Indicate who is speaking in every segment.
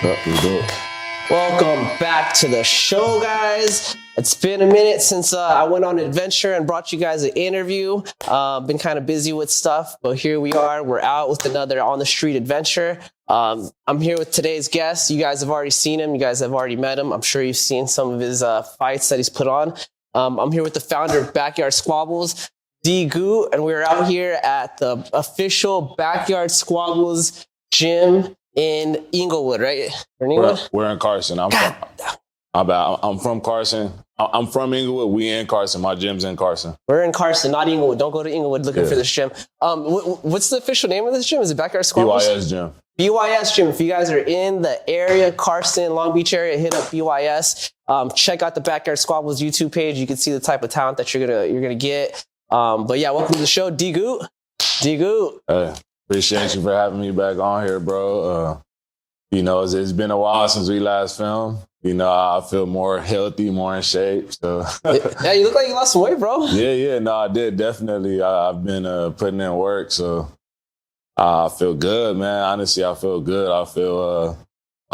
Speaker 1: We do.
Speaker 2: Welcome back to the show, guys. It's been a minute since I went on an adventure and brought you guys an interview. Been kind of busy with stuff, but here we are. We're out with another on the street adventure. I'm here with today's guest. You guys have already seen him. You guys have already met him. I'm sure you've seen some of his fights that he's put on. I'm here with the founder of Backyard Squabbles, DgootHosted, and we're out here at the official Backyard Squabbles Gym in Inglewood, right?
Speaker 1: We're in Carson. I'm from Carson. I'm from Inglewood. We in Carson. My gym's in Carson.
Speaker 2: We're in Carson, not Inglewood. Don't go to Inglewood looking for this gym. What's the official name of this gym? Is it Backyard Squabbles?
Speaker 1: BYS Gym.
Speaker 2: BYS Gym. If you guys are in the area, Carson, Long Beach area, hit up BYS. Check out the Backyard Squabbles YouTube page. You can see the type of talent that you're gonna get. But yeah, welcome to the show, DgootHosted. DgootHosted.
Speaker 1: Hey, appreciate you for having me back on here, bro. It's been a while since we last filmed. I feel more healthy, more in shape. So
Speaker 2: yeah, you look like you lost some weight, bro.
Speaker 1: Yeah. No, I did definitely. I've been putting in work, so I feel good, man. Honestly, I feel good. I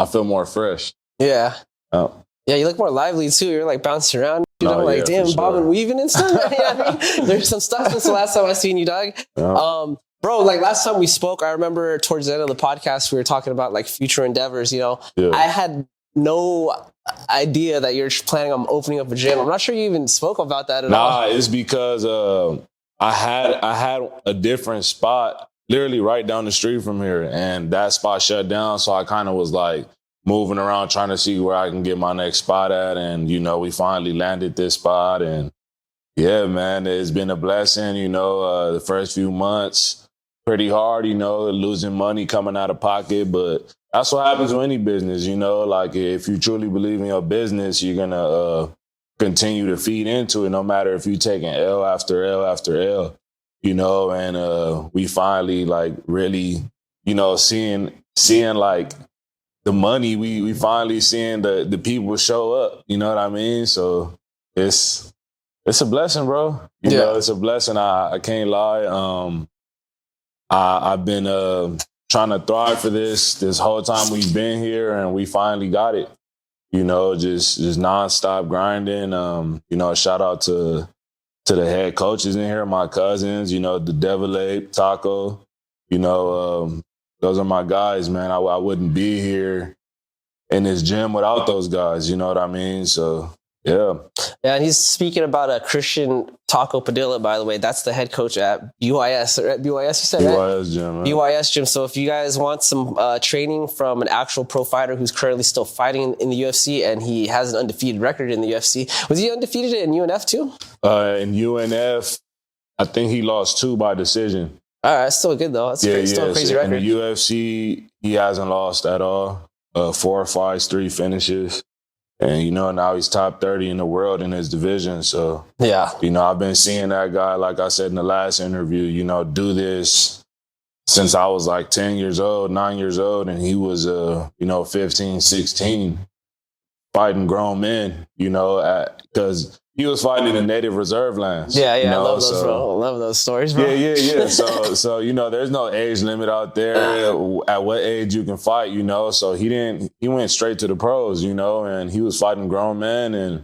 Speaker 1: feel more fresh.
Speaker 2: Yeah. Yeah, you look more lively too. You're like bouncing around, damn, bob and weaving and stuff. There's some stuff since the last time I seen you, dog. Yeah. Bro, like last time we spoke, I remember towards the end of the podcast, we were talking about like future endeavors. Yeah. I had no idea that you're planning on opening up a gym. I'm not sure you even spoke about that at all.
Speaker 1: Nah, it's because I had a different spot literally right down the street from here, and that spot shut down. So I kind of was like moving around trying to see where I can get my next spot at, and we finally landed this spot, and yeah, man, it's been a blessing. The first few months. Pretty hard, losing money coming out of pocket, but that's what happens with any business, like if you truly believe in your business, you're going to continue to feed into it, no matter if you're taking L after L after L, and we finally like really, seeing like the money, we finally seeing the people show up, you know what I mean? So it's a blessing, bro. It's a blessing. I can't lie. I've been trying to thrive for this whole time we've been here, and we finally got it. Just nonstop grinding. Shout out to the head coaches in here, my cousins. The Devil Ape, Taco. Those are my guys, man. I wouldn't be here in this gym without those guys. You know what I mean? So. Yeah.
Speaker 2: Yeah, and he's speaking about a Christian Taco Padilla, by the way. That's the head coach at BYS. Right? BYS, you said, right?
Speaker 1: BYS Gym. Right?
Speaker 2: BYS Gym. So if you guys want some training from an actual pro fighter who's currently still fighting in the UFC, and he has an undefeated record in the UFC. Was he undefeated in UNF too?
Speaker 1: In UNF, I think he lost 2 by decision.
Speaker 2: All right, still good though. That's still a crazy record.
Speaker 1: In the UFC, he hasn't lost at all. 4 fights, 3 finishes. And, now he's top 30 in the world in his division. So,
Speaker 2: yeah,
Speaker 1: I've been seeing that guy, like I said in the last interview, do this since I was like 10 years old, 9 years old. And he was, 15, 16, fighting grown men, because he was fighting in the native reserve lands.
Speaker 2: Yeah, I love those, bro. I love those stories, bro.
Speaker 1: Yeah. So there's no age limit out there at what age you can fight, So he went straight to the pros, and he was fighting grown men, and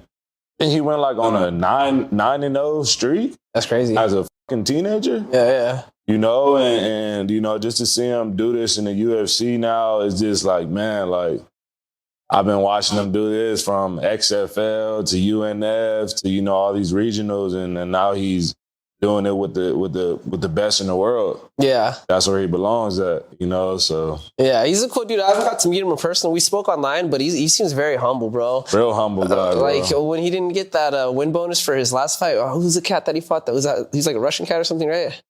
Speaker 1: he went like on a 9-0 streak.
Speaker 2: That's crazy.
Speaker 1: As a fucking teenager.
Speaker 2: Yeah.
Speaker 1: And just to see him do this in the UFC now is just like, man, like, I've been watching them do this from XFL to UNF to all these regionals, and now he's doing it with the best in the world. Yeah, that's where he belongs at. So
Speaker 2: yeah, he's a cool dude. I haven't got to meet him in person. We spoke online, but he seems very humble, bro.
Speaker 1: Real humble guy.
Speaker 2: Like when he didn't get that win bonus for his last fight. Who's the cat that he fought? He's like a Russian cat or something, right?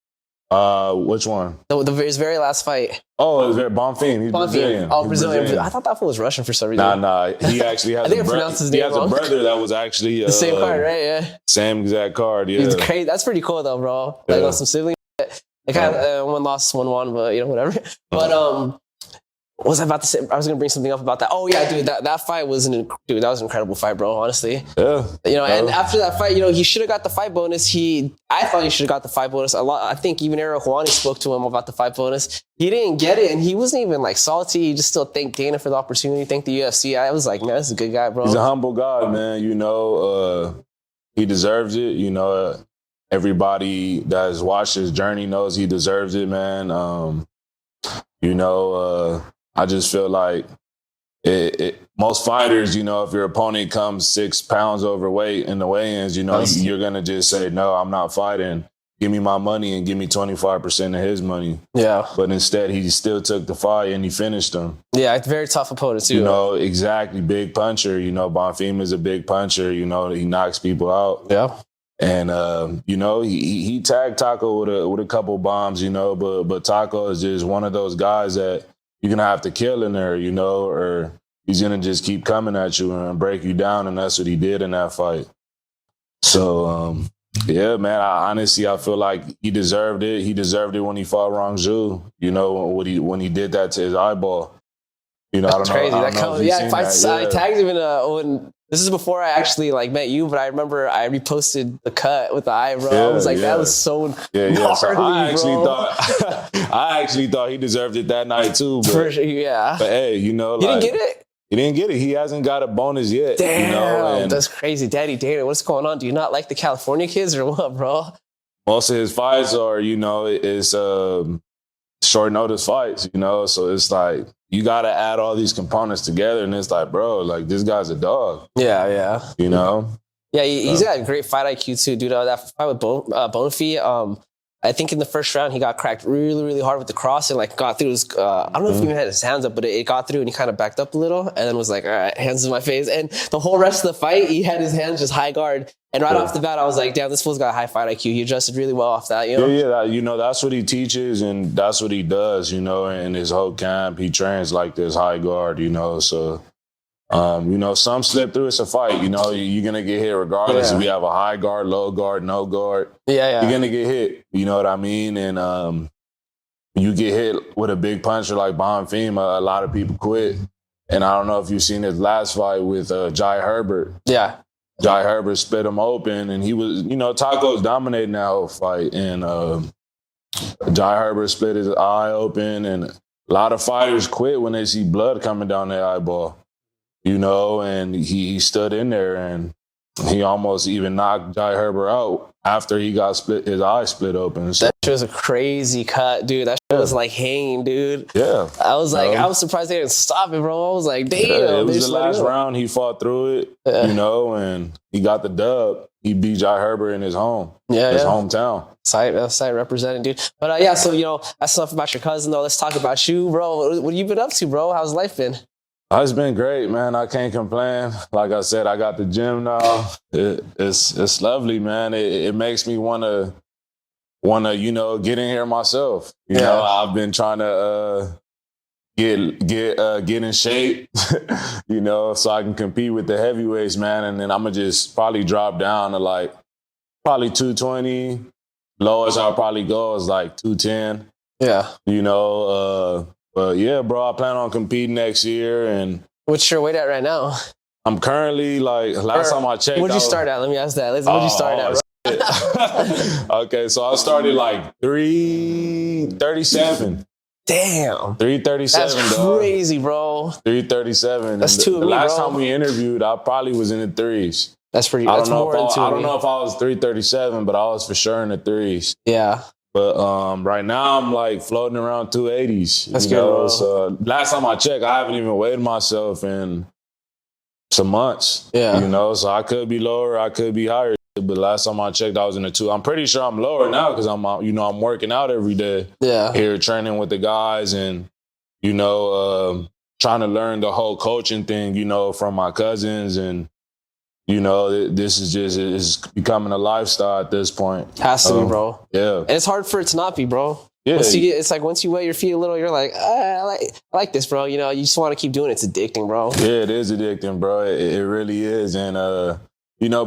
Speaker 1: Which one?
Speaker 2: His very last fight.
Speaker 1: Oh, it was very Bonfim. He's Brazilian.
Speaker 2: Oh, Brazilian. I thought that fool was Russian for some reason.
Speaker 1: Nah. He actually has a brother that was actually
Speaker 2: the same card, right? Yeah.
Speaker 1: Same exact card. Yeah.
Speaker 2: He's crazy. That's pretty cool though, bro. Like on some siblings. They kind of one lost, one won, but whatever. But what was I about to say? I was gonna bring something up about that. Oh yeah, dude, that fight was that was an incredible fight, bro. Honestly,
Speaker 1: Yeah.
Speaker 2: And after that fight, he should have got the fight bonus. I thought he should have got the fight bonus a lot. I think even Ariel Helwani spoke to him about the fight bonus. He didn't get it, and he wasn't even like salty. He just still thanked Dana for the opportunity. Thanked the UFC. I was like, man, this is a good guy, bro.
Speaker 1: He's a humble guy, man. He deserves it. Everybody that has watched his journey knows he deserves it, man. I just feel like most fighters, if your opponent comes 6 pounds overweight in the weigh-ins, you're going to just say, no, I'm not fighting. Give me my money and give me 25% of his money. Yeah. But instead, he still took the fight and he finished him.
Speaker 2: Yeah, it's a very tough opponent, too.
Speaker 1: Exactly. Big puncher. Bonfim is a big puncher. He knocks people out. Yeah. And, he tagged Taco with a couple bombs, but Taco is just one of those guys that you're going to have to kill in there, or he's going to just keep coming at you and break you down. And that's what he did in that fight. So, yeah, man, I feel like he deserved it. He deserved it when he fought Rong Zhu, when he did that to his eyeball.
Speaker 2: That's crazy. I tagged him in this is before I actually met you, but I remember I reposted the cut with the eye, bro. I was like, that was so gnarly,
Speaker 1: so I actually thought he deserved it that night too. But,
Speaker 2: for sure, yeah.
Speaker 1: But hey,
Speaker 2: he didn't get it.
Speaker 1: He didn't get it. He hasn't got a bonus yet.
Speaker 2: Damn, that's crazy. Daddy Dana, what's going on? Do you not like the California kids or what, bro?
Speaker 1: Most of his fights are, short notice fights, so it's like you got to add all these components together, and it's like, bro, this guy's a dog.
Speaker 2: Yeah. Yeah, he's got a great fight IQ too, dude. That fight with Bonifay, I think in the first round he got cracked really, really hard with the cross and got through his. I don't know if he even had his hands up, but it got through and he kind of backed up a little and then was like, all right, hands in my face. And the whole rest of the fight, he had his hands just high guard. And right off the bat, I was like, damn, this fool's got a high fight IQ. He adjusted really well off that,
Speaker 1: Yeah, that's what he teaches and that's what he does, in his whole camp. He trains like this high guard, so. Some slip through. It's a fight. You're gonna get hit regardless if you have a high guard, low guard, no guard. Yeah. You're gonna get hit. You know what I mean? And you get hit with a big puncher like Bonfim, a lot of people quit. And I don't know if you've seen his last fight with Jai Herbert. Yeah. Jai Herbert split him open, and he was, Taco's dominating that whole fight, and Jai Herbert split his eye open, and a lot of fighters quit when they see blood coming down their eyeball. And he stood in there and he almost even knocked Jai Herbert out after he got his eye split open. So,
Speaker 2: that shit was a crazy cut, dude. That shit was hanging, dude.
Speaker 1: Yeah.
Speaker 2: I was like, I was surprised they didn't stop it, bro. I was like, damn.
Speaker 1: Yeah, it was the last round. He fought through it, and he got the dub. He beat Jai Herbert in his home, his hometown.
Speaker 2: Site representing, dude. But that's enough about your cousin, though. Let's talk about you, bro. What have you been up to, bro? How's life been?
Speaker 1: It's been great, man. I can't complain. Like I said, I got the gym now. It's lovely, man. It makes me wanna get in here myself. I've been trying to get in shape, so I can compete with the heavyweights, man. And then I'm gonna just probably drop down to probably 220. Lowest I'll probably go is 210. Yeah. But yeah, bro, I plan on competing next year. And
Speaker 2: what's your weight at right now?
Speaker 1: I'm currly last time I checked.
Speaker 2: What'd you start at? Let me ask that. What'd you start at?
Speaker 1: Okay, so I started 337.
Speaker 2: Damn.
Speaker 1: 337.
Speaker 2: That's crazy, bro.
Speaker 1: 337.
Speaker 2: That's two of me,
Speaker 1: bro. The last
Speaker 2: time
Speaker 1: we interviewed, I probably was in the threes.
Speaker 2: That's pretty. I don't know
Speaker 1: if I was 337, but I was for sure in the threes.
Speaker 2: Yeah.
Speaker 1: But right now I'm floating around 280s.
Speaker 2: That's good, bro.
Speaker 1: So last time I checked, I haven't even weighed myself in some months.
Speaker 2: Yeah.
Speaker 1: So I could be lower, I could be higher. But last time I checked, I was in the 2. I'm pretty sure I'm lower now because I'm working out every day. Yeah. Here training with the guys and trying to learn the whole coaching thing, from my cousins and. This is it's becoming a lifestyle at this point.
Speaker 2: Has to be, bro.
Speaker 1: Yeah.
Speaker 2: And it's hard for it to not be, bro.
Speaker 1: Yeah.
Speaker 2: It's once you wet your feet a little, you're like, I like this, bro. You just want to keep doing it. It's addicting, bro.
Speaker 1: Yeah, it is addicting, bro. It really is. And,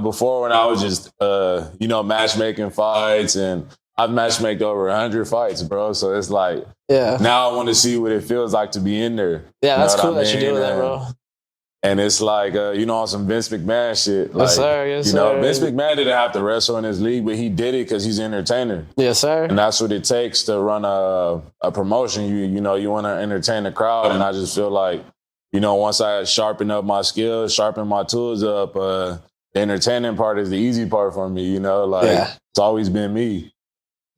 Speaker 1: before when I was just, matchmaking fights and I've matchmaked over 100 fights, bro. So it's like, now I want to see what it feels like to be in there.
Speaker 2: Yeah, that's cool that you're doing that, bro.
Speaker 1: And it's like, on some Vince McMahon shit. Like,
Speaker 2: yes, sir. Yes, sir.
Speaker 1: Vince McMahon didn't have to wrestle in his league, but he did it because he's an entertainer.
Speaker 2: Yes, sir.
Speaker 1: And that's what it takes to run a promotion. You want to entertain the crowd. And I just feel like, once I sharpen up my skills, sharpen my tools up, the entertaining part is the easy part for me, It's always been me.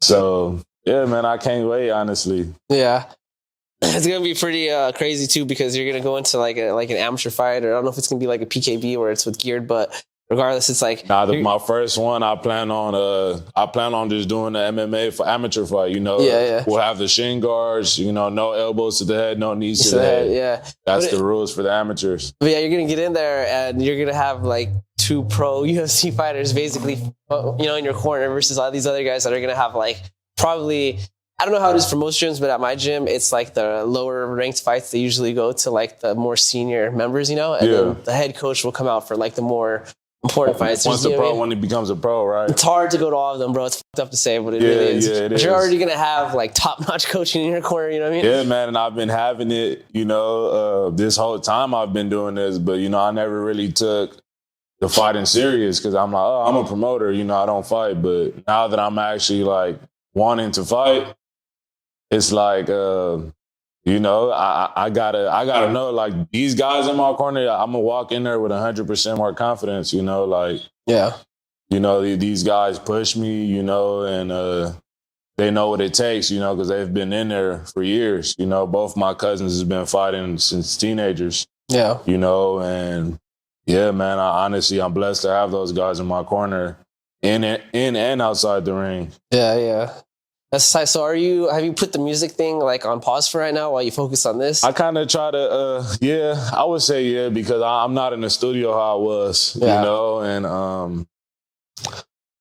Speaker 1: So, yeah, man, I can't wait, honestly.
Speaker 2: Yeah. It's gonna be pretty crazy too, because you're gonna go into like an amateur fight, or I don't know if it's gonna be like a PKB where it's with geared, but regardless, it's like
Speaker 1: my first one. I plan on just doing the MMA for amateur fight. We'll have the shin guards. No elbows to the head, no knees to the head.
Speaker 2: Yeah,
Speaker 1: that's the rules for the amateurs.
Speaker 2: But yeah, you're gonna get in there and you're gonna have like 2 pro UFC fighters basically, in your corner versus all these other guys that are gonna have like probably. I don't know how it is for most gyms, but at my gym, it's like the lower ranked fights. They usually go to like the more senior members, and then the head coach will come out for like the more important fights.
Speaker 1: When he becomes a pro, right?
Speaker 2: It's hard to go to all of them, bro. It's fucked up to say, but it really is.
Speaker 1: Yeah,
Speaker 2: but you're already going to have like top-notch coaching in your corner, you know what I mean?
Speaker 1: Yeah, man, and I've been having it, this whole time I've been doing this, but, I never really took the fighting serious because I'm like, I'm a promoter, I don't fight. But now that I'm actually like wanting to fight, it's like, I gotta know, like, these guys in my corner, I'm gonna walk in there with 100% more confidence, these guys push me, and they know what it takes, because they've been in there for years. Both my cousins have been fighting since teenagers.
Speaker 2: Yeah.
Speaker 1: And yeah, man, I'm blessed to have those guys in my corner in and outside the ring.
Speaker 2: Yeah. That's tight. So have you put the music thing like on pause for right now while you focus on this?
Speaker 1: I kind of try to, I would say, because I'm not in the studio how I was, and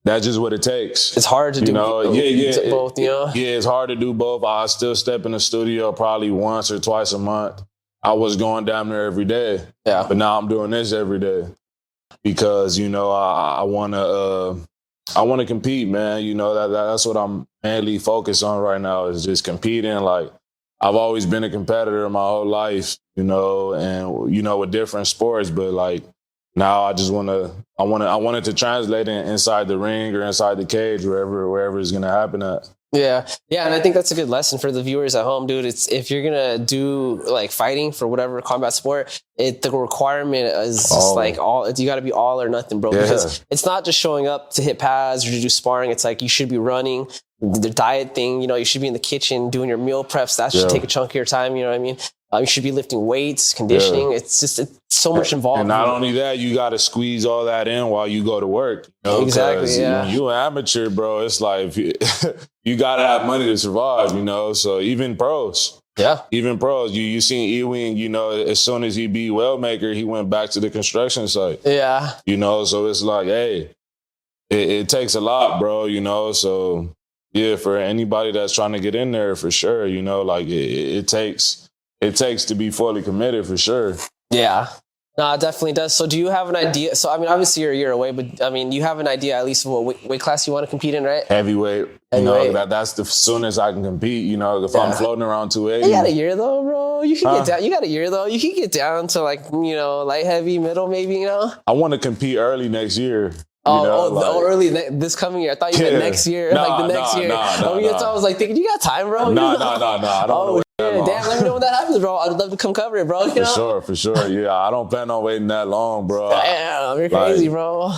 Speaker 1: that's just what it takes.
Speaker 2: It's hard to do both,
Speaker 1: Yeah, it's hard to do both. I still step in the studio probably once or twice a month. I was going down there every day.
Speaker 2: Yeah.
Speaker 1: But now I'm doing this every day because, I want to compete, man. That's what I'm mainly focused on right now is just competing. Like, I've always been a competitor my whole life, and, with different sports. But, like, now I just want it to translate inside the ring or inside the cage, wherever it's going to happen at.
Speaker 2: Yeah. And I think that's a good lesson for the viewers at home, dude. It's if you're gonna do like fighting for whatever combat sport, the requirement is just like you got to be all or nothing, bro. Because it's not just showing up to hit pads or to do sparring. It's like you should be running the diet thing. You should be in the kitchen doing your meal preps. That should take a chunk of your time. You know what I mean? You should be lifting weights, conditioning. It's so much involved.
Speaker 1: And not only that, you got to squeeze all that in while you go to work.
Speaker 2: Exactly. Yeah.
Speaker 1: You an amateur, bro. It's like you got to have money to survive. So even pros.
Speaker 2: Yeah.
Speaker 1: Even pros. You seen Ewing. As soon as he beat Wellmaker, he went back to the construction site.
Speaker 2: Yeah.
Speaker 1: So it's like, hey, it takes a lot, bro. So yeah, for anybody that's trying to get in there, for sure. Like it takes to be fully committed, for sure.
Speaker 2: Yeah. No, it definitely does. So do you have an idea? So, I mean, obviously you're a year away, but I mean, you have an idea at least of what weight class you want to compete in, right?
Speaker 1: Heavyweight. That's the soonest I can compete. If I'm floating around 280.
Speaker 2: You got a year though, bro. You can get down. You got a year though. You can get down to like, light heavy, middle, maybe,
Speaker 1: I want to compete early next year.
Speaker 2: Early this coming year. I thought you meant next year, the next year. I was like thinking, you got time, bro?
Speaker 1: No. I don't
Speaker 2: damn, let me know when that happens, bro. I'd love to come cover it, bro.
Speaker 1: For sure. Yeah, I don't plan on waiting that long, bro.
Speaker 2: Damn, you're crazy, bro.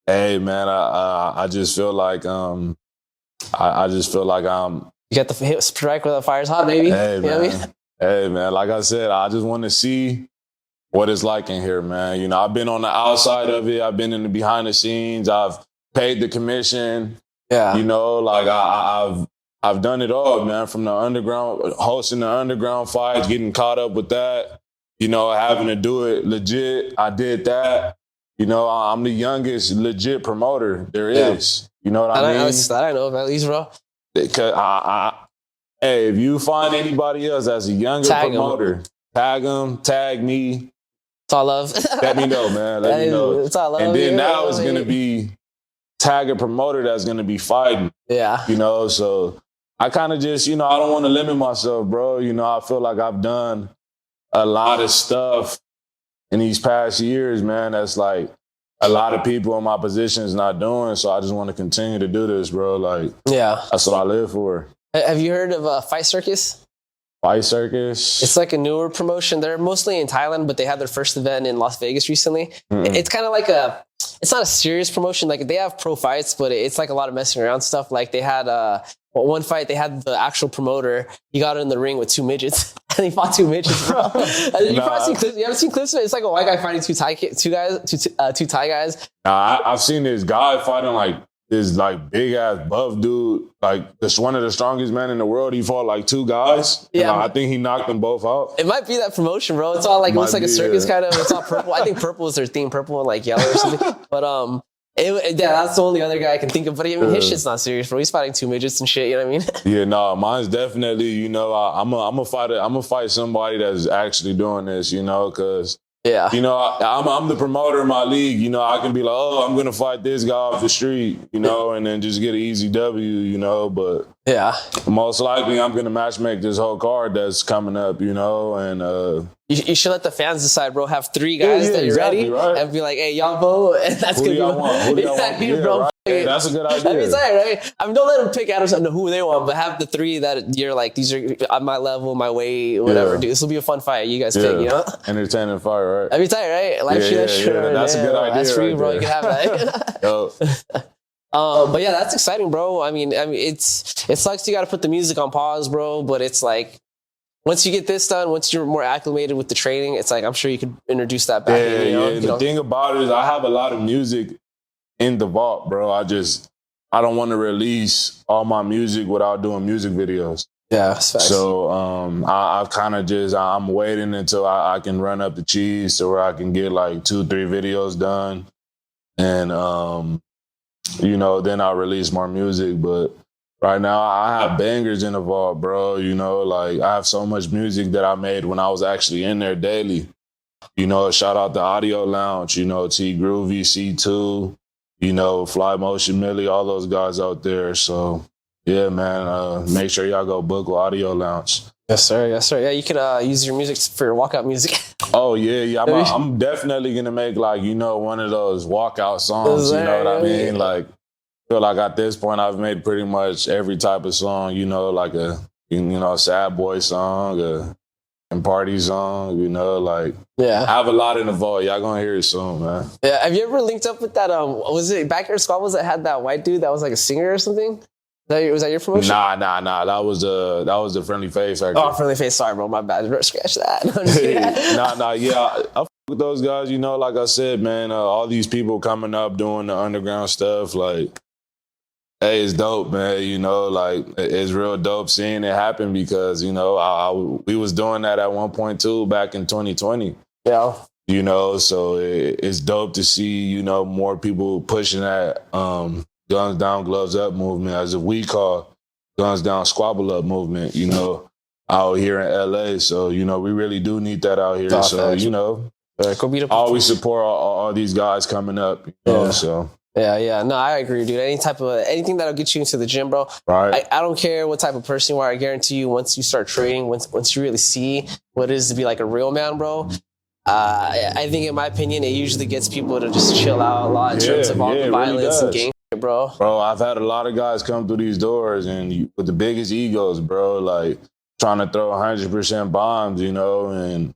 Speaker 1: Hey, man, I just feel like I just feel like I'm.
Speaker 2: You got the hit strike where the fire's hot, baby.
Speaker 1: Hey, man.
Speaker 2: You know what I mean?
Speaker 1: Hey, man. Like I said, I just want to see what it's like in here, man. I've been on the outside of it. I've been in the behind the scenes. I've paid the commission.
Speaker 2: Yeah.
Speaker 1: I've done it all, man. From the underground, hosting the underground fights, getting caught up with that. Having to do it legit. I did that. I'm the youngest legit promoter there is. You know what I mean?
Speaker 2: That I know of, at least, bro.
Speaker 1: Because hey, if you find anybody else that's a younger promoter, tag them, tag me.
Speaker 2: It's all love.
Speaker 1: Let me know, man. Let me know.
Speaker 2: It's all love.
Speaker 1: And then now it's going to be tag a promoter that's going to be fighting.
Speaker 2: Yeah.
Speaker 1: You know, so I kind of just, I don't want to limit myself, bro. I feel like I've done a lot of stuff in these past years, man, that's like a lot of people in my position is not doing. So I just want to continue to do this, bro. Like,
Speaker 2: yeah,
Speaker 1: that's what I live for.
Speaker 2: Have you heard of Fight Circus?
Speaker 1: Fight Circus?
Speaker 2: It's like a newer promotion. They're mostly in Thailand, but they had their first event in Las Vegas recently. It's kind of like it's not a serious promotion. Like they have pro fights, but it's like a lot of messing around stuff. Like they had one fight, they had the actual promoter. He got in the ring with 2 midgets, and he fought 2 midgets, bro. You probably seen clips. You ever seen clips of it? It's like a white guy fighting two Thai guys.
Speaker 1: I've seen this guy fighting like this like big ass buff dude, like this one of the strongest men in the world. He fought like 2 guys.
Speaker 2: Yeah,
Speaker 1: I think he knocked them both out.
Speaker 2: It might be that promotion, bro. It's all like, it looks like a circus kind of. It's all purple. I think purple is their theme, purple and like yellow or something. But that's the only other guy I can think of. But I mean, his shit's not serious, bro. He's fighting 2 midgets and shit. You know what I mean?
Speaker 1: Yeah, no, mine's definitely. I'm a fighter. I'm gonna fight somebody that's actually doing this. Because.
Speaker 2: Yeah.
Speaker 1: I'm the promoter of my league. I can be like, oh, I'm going to fight this guy off the street, and then just get an easy W, but
Speaker 2: yeah,
Speaker 1: most likely I'm going to match make this whole card that's coming up, and
Speaker 2: you should let the fans decide, bro. Have 3 guys that you're ready, right? And be like, hey, y'all vote, and that's going to be
Speaker 1: Who do y'all want?
Speaker 2: bro.
Speaker 1: Right. Hey, that's a good idea.
Speaker 2: That'd be tight, right? I mean, don't let them pick out who they want, but have the 3 that you're like, these are on my level, my weight, whatever. Dude, this will be a fun fight. You guys pick,
Speaker 1: Entertaining fight, right?
Speaker 2: That'd be tight, right? Live stream,
Speaker 1: that's a good idea.
Speaker 2: That's free,
Speaker 1: right
Speaker 2: bro.
Speaker 1: there.
Speaker 2: You can have that. But yeah, that's exciting, bro. I mean, it sucks you got to put the music on pause, bro. But it's like, once you get this done, once you're more acclimated with the training, it's like, I'm sure you could introduce that back.
Speaker 1: The thing about it is I have a lot of music in the vault, bro. I don't want to release all my music without doing music videos.
Speaker 2: Yeah, that's facts.
Speaker 1: So I've kind of I'm waiting until I can run up the cheese to where I can get like 2-3 videos done. And, then I'll release more music. But right now I have bangers in the vault, bro. Like I have so much music that I made when I was actually in there daily. Shout out to Audio Lounge, T Groovy, C2. Fly Motion Millie, all those guys out there. So, yeah, man, make sure y'all go book with Audio Lounge.
Speaker 2: Yes, sir. Yes, sir. Yeah, you could use your music for your walkout music.
Speaker 1: Oh, yeah. I'm definitely going to make, like, one of those walkout songs. You know what I mean? Like, I feel like at this point I've made pretty much every type of song, like a, sad boy song, and party song,
Speaker 2: yeah.
Speaker 1: I have a lot in the vault. Y'all gonna hear it soon, man.
Speaker 2: Yeah. Have you ever linked up with that? Was it Backyard Squabbles that had that white dude that was like a singer or something? Was that your promotion?
Speaker 1: Nah. That was the Friendly Face actor.
Speaker 2: Oh, Friendly Face. Sorry, bro. My bad. Scratch that.
Speaker 1: Nah. Yeah, I fuck with those guys. Like I said, man. All these people coming up doing the underground stuff, like. Hey, it's dope, man. Like it's real dope seeing it happen because, we was doing that at one point too back in 2020.
Speaker 2: Yeah.
Speaker 1: So it's dope to see, more people pushing that guns down, gloves up movement, as we call guns down, squabble up movement, out here in LA. So, we really do need that out here. So, I always support all these guys coming up, so.
Speaker 2: Yeah. No, I agree, dude. Anything that'll get you into the gym, bro.
Speaker 1: Right.
Speaker 2: I don't care what type of person you are. I guarantee you, once you start training, once you really see what it is to be like a real man, bro. I think, in my opinion, it usually gets people to just chill out a lot in terms of all the violence and gang shit, bro.
Speaker 1: Bro, I've had a lot of guys come through these doors and with the biggest egos, bro, like trying to throw 100% bombs, and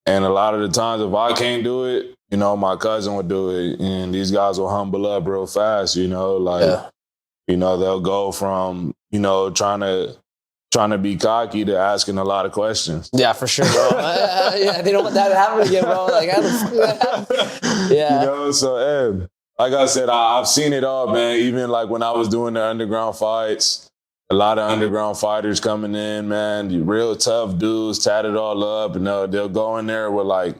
Speaker 1: a lot of the times if I can't do it, my cousin would do it, and these guys will humble up real fast, they'll go from, trying to be cocky to asking a lot of questions.
Speaker 2: Yeah, for sure, bro. They don't want that to happen again, bro. Like, how the fuck did that happen? Yeah.
Speaker 1: So, like I said, I've seen it all, man. Even like when I was doing the underground fights, a lot of underground fighters coming in, man, real tough dudes, tatted all up, they'll go in there with like,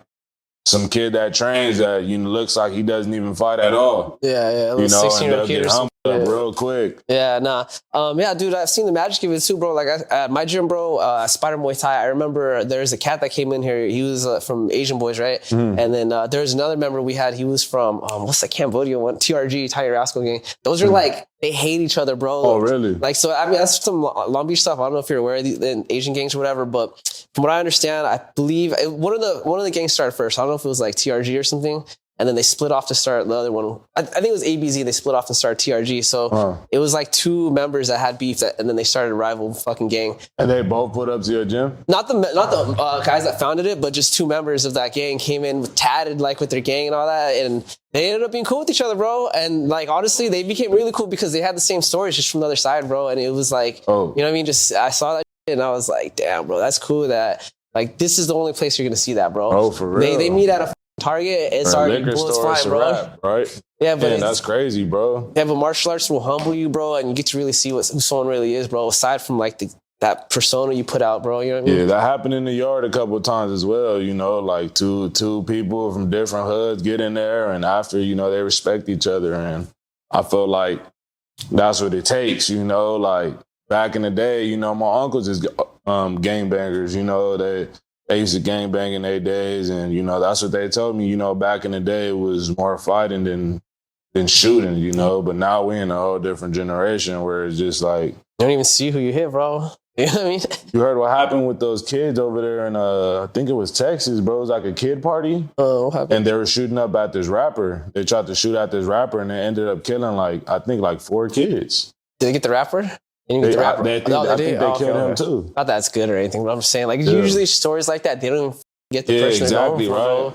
Speaker 1: some kid that trains that looks like he doesn't even fight at all.
Speaker 2: Yeah, a little 16-year-old kid or something.
Speaker 1: real quick.
Speaker 2: Yeah, nah. Yeah, dude, I've seen the magic of it too, bro. Like at my gym, bro, Spider Muay Thai. I remember there's a cat that came in here. He was from Asian Boys, right?
Speaker 1: Mm-hmm.
Speaker 2: And then there's another member we had. He was from what's the Cambodia one? TRG, Thai Rascal Gang. Those are like they hate each other, bro.
Speaker 1: Oh, really?
Speaker 2: Like, so I mean, that's some Long Beach stuff. I don't know if you're aware of the Asian gangs or whatever, but from what I understand, I believe one of the gangs started first. I don't know if it was like TRG or something. And then they split off to start the other one. I think it was ABZ. They split off to start TRG. So it was like two members that had beef, and then they started a rival fucking gang.
Speaker 1: And they both put up to your gym?
Speaker 2: Not the guys that founded it, but just two members of that gang came in tatted like with their gang and all that. And they ended up being cool with each other, bro. And like, honestly, they became really cool because they had the same stories just from the other side, bro. And it was like, you know what I mean? Just, I saw that shit and I was like, damn, bro, that's cool that like, this is the only place you're going to see that, bro.
Speaker 1: Oh, for real?
Speaker 2: They meet at a Target, it's already bullets flying, bro.
Speaker 1: Rap, right?
Speaker 2: Yeah, but
Speaker 1: that's crazy, bro.
Speaker 2: Yeah, but martial arts will humble you, bro, and you get to really see who someone really is, bro. Aside from like that persona you put out, bro. You know what I mean?
Speaker 1: Yeah, that happened in the yard a couple of times as well. You know, like two people from different hoods get in there, and after they respect each other, and I feel like that's what it takes. You know, like back in the day, my uncles is gangbangers. They used to gangbang in their days, and, that's what they told me. Back in the day, it was more fighting than shooting, But now we're in a whole different generation where it's just like... You
Speaker 2: don't even see who you hit, bro. You know what I mean?
Speaker 1: You heard what happened with those kids over there in, I think it was Texas, bro. It was like a kid party.
Speaker 2: Oh, what happened?
Speaker 1: And they were shooting up at this rapper. They tried to shoot at this rapper, and they ended up killing, I think 4 kids.
Speaker 2: Did they get the rapper?
Speaker 1: I think they killed him too.
Speaker 2: Not that's good or anything, but I'm just saying, like, usually stories like that, they don't even get the person
Speaker 1: exactly
Speaker 2: right.
Speaker 1: Bro.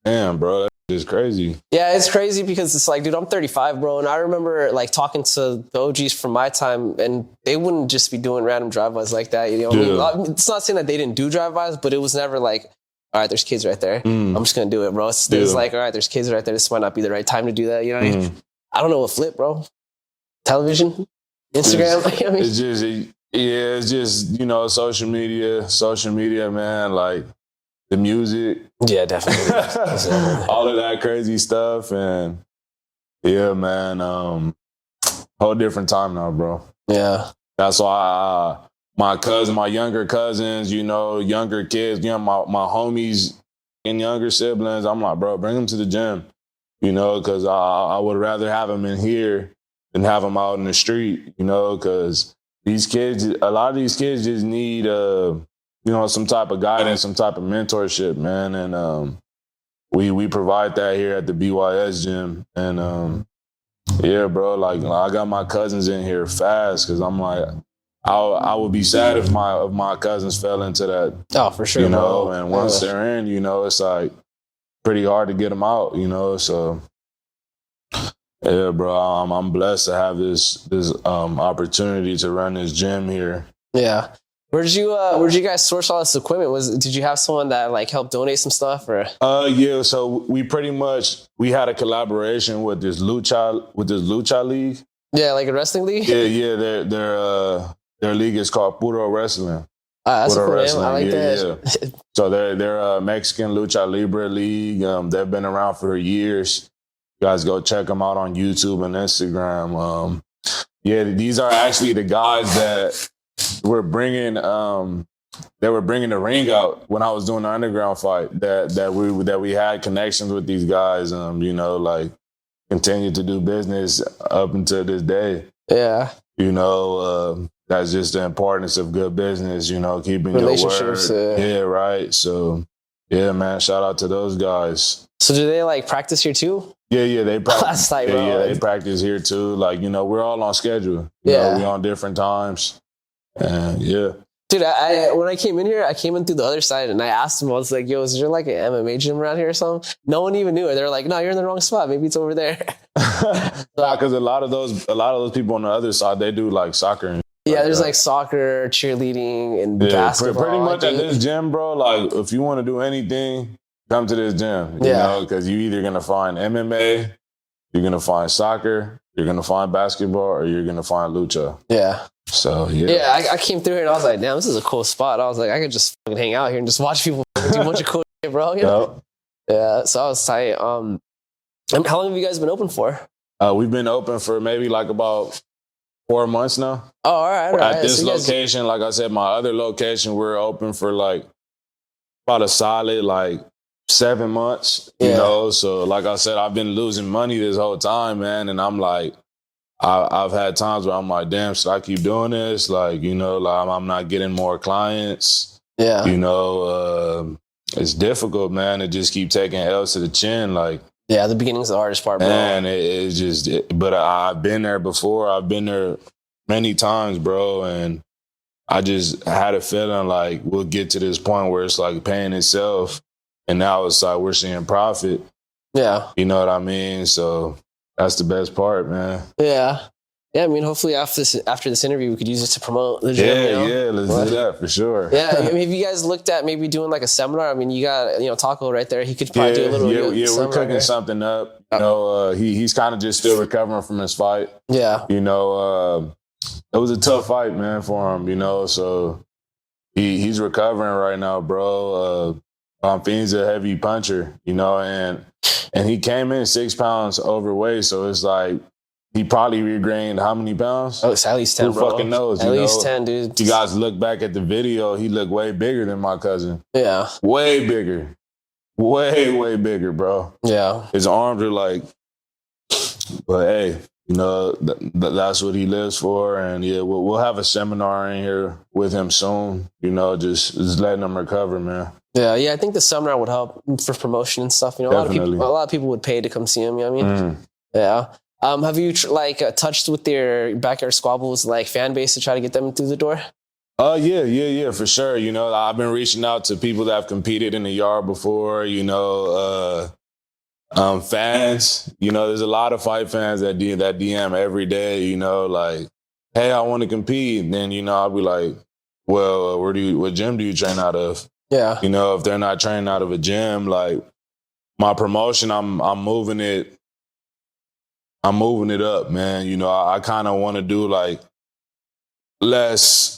Speaker 1: Damn, bro, that's just crazy.
Speaker 2: Yeah, it's crazy because it's like, dude, I'm 35, bro, and I remember like talking to the OGs from my time, and they wouldn't just be doing random drive-bys like that. I mean, it's not saying that they didn't do drive-bys, but it was never like, all right, there's kids right there. I'm just gonna do it, bro. It's like, all right, there's kids right there. This might not be the right time to do that. You know what I mean? I don't know what flip, bro. Television. Instagram,
Speaker 1: it's just social media, man, like the music.
Speaker 2: Yeah, definitely.
Speaker 1: All of that crazy stuff. And yeah, man, whole different time now, bro.
Speaker 2: Yeah.
Speaker 1: That's why my younger cousins, younger kids, my homies and younger siblings, I'm like, bro, bring them to the gym, because I would rather have them in here than have them out in the street, because a lot of these kids just need, some type of guidance, some type of mentorship, man. And we provide that here at the BYS Gym. And yeah, bro, like I got my cousins in here fast because I'm like, I would be sad if my cousins fell into that.
Speaker 2: Oh, for sure.
Speaker 1: And once they're in, it's like pretty hard to get them out, so. Yeah, bro, I'm blessed to have this opportunity to run this gym here.
Speaker 2: Yeah. Where'd you guys source all this equipment? Did you have someone that like helped donate some stuff or?
Speaker 1: Yeah, so we had a collaboration with this lucha league.
Speaker 2: Yeah, like a wrestling league?
Speaker 1: Yeah, their league is called Puro Wrestling.
Speaker 2: That's a cool name. I like that.
Speaker 1: Yeah. So they're a Mexican lucha libre league. They've been around for years. You guys go check them out on YouTube and Instagram. These are actually the guys that were bringing. They were bringing the ring out when I was doing the underground fight. That we had connections with these guys. Like continue to do business up until this day.
Speaker 2: Yeah.
Speaker 1: That's just the importance of good business. Keeping
Speaker 2: relationships.
Speaker 1: Your word. Yeah, right. So yeah, man. Shout out to those guys.
Speaker 2: So do they like practice here too?
Speaker 1: Yeah, they practice.
Speaker 2: That's tight, bro.
Speaker 1: Yeah, they practice here too. Like, we're all on schedule. We on different times. And yeah.
Speaker 2: Dude, when I came in here, I came in through the other side and I asked them, I was like, yo, is there like an MMA gym around here or something? No one even knew it. They're like, no, you're in the wrong spot. Maybe it's over there.
Speaker 1: Because a lot of those people on the other side, they do like soccer and
Speaker 2: there's like soccer, cheerleading, and basketball.
Speaker 1: Pretty much at this gym, bro, like if you want to do anything, come to this gym, because you're either going to find MMA, you're going to find soccer, you're going to find basketball, or you're going to find lucha.
Speaker 2: Yeah.
Speaker 1: So, yeah.
Speaker 2: Yeah, I came through here and I was like, damn, this is a cool spot. I was like, I could just fucking hang out here and just watch people do a bunch of cool shit, bro. Yeah, so I was tight. How long have you guys been open for?
Speaker 1: We've been open for maybe like about 4 months now.
Speaker 2: Oh, all right. All right.
Speaker 1: At this location, like I said, my other location, we're open for like about a solid like 7 months, you know? So like I said, I've been losing money this whole time, man. And I'm like, I've had times where I'm like, damn, should I keep doing this? Like, you know, like I'm not getting more clients.
Speaker 2: Yeah.
Speaker 1: You know, it's difficult, man, to just keep taking L's to the chin. Like,
Speaker 2: yeah, the beginning's the hardest part, bro.
Speaker 1: Man, it's just, but I've been there before. I've been there many times, bro. And I just had a feeling like we'll get to this point where it's like paying itself. And now it's like we're seeing profit.
Speaker 2: Yeah.
Speaker 1: You know what I mean? So that's the best part, man.
Speaker 2: Yeah. Yeah, I mean, hopefully after this interview, we could use it to promote the gym.
Speaker 1: Yeah, let's do that for sure.
Speaker 2: Yeah, I mean, have you guys looked at maybe doing like a seminar? I mean, you got, Taco right there. He could probably do a little.
Speaker 1: Yeah, we're cooking something up. You know, he's kind of just still recovering from his fight.
Speaker 2: Yeah.
Speaker 1: You know, it was a tough fight, man, for him. You know, so he's recovering right now, bro. He's a heavy puncher, you know, and he came in 6 pounds overweight, so it's like. He probably regained how many pounds?
Speaker 2: Oh, it's at least 10,
Speaker 1: Who fucking knows?
Speaker 2: At least 10, dude.
Speaker 1: You guys look back at the video, he looked way bigger than my cousin.
Speaker 2: Yeah.
Speaker 1: Way bigger. Way bigger, bro.
Speaker 2: Yeah.
Speaker 1: His arms are like, but hey, you know, that's what he lives for. And yeah, we'll have a seminar in here with him soon, you know, just letting him recover, man.
Speaker 2: Yeah, I think the seminar would help for promotion and stuff. You know,
Speaker 1: Definitely.
Speaker 2: a lot of people would pay to come see him, you know what I mean? Yeah. Have you touched with your Backyard Squabbles fan base to try to get them through the door?
Speaker 1: Yeah, for sure. You know, I've been reaching out to people that have competed in the yard before, you know, fans. You know, there's a lot of fight fans that DM every day, you know, like, hey, I want to compete. And then, you know, I'll be like, well, what gym do you train out of?
Speaker 2: Yeah.
Speaker 1: You know, if they're not training out of a gym, like my promotion, I'm moving it up, man. You know, I kind of want to do like less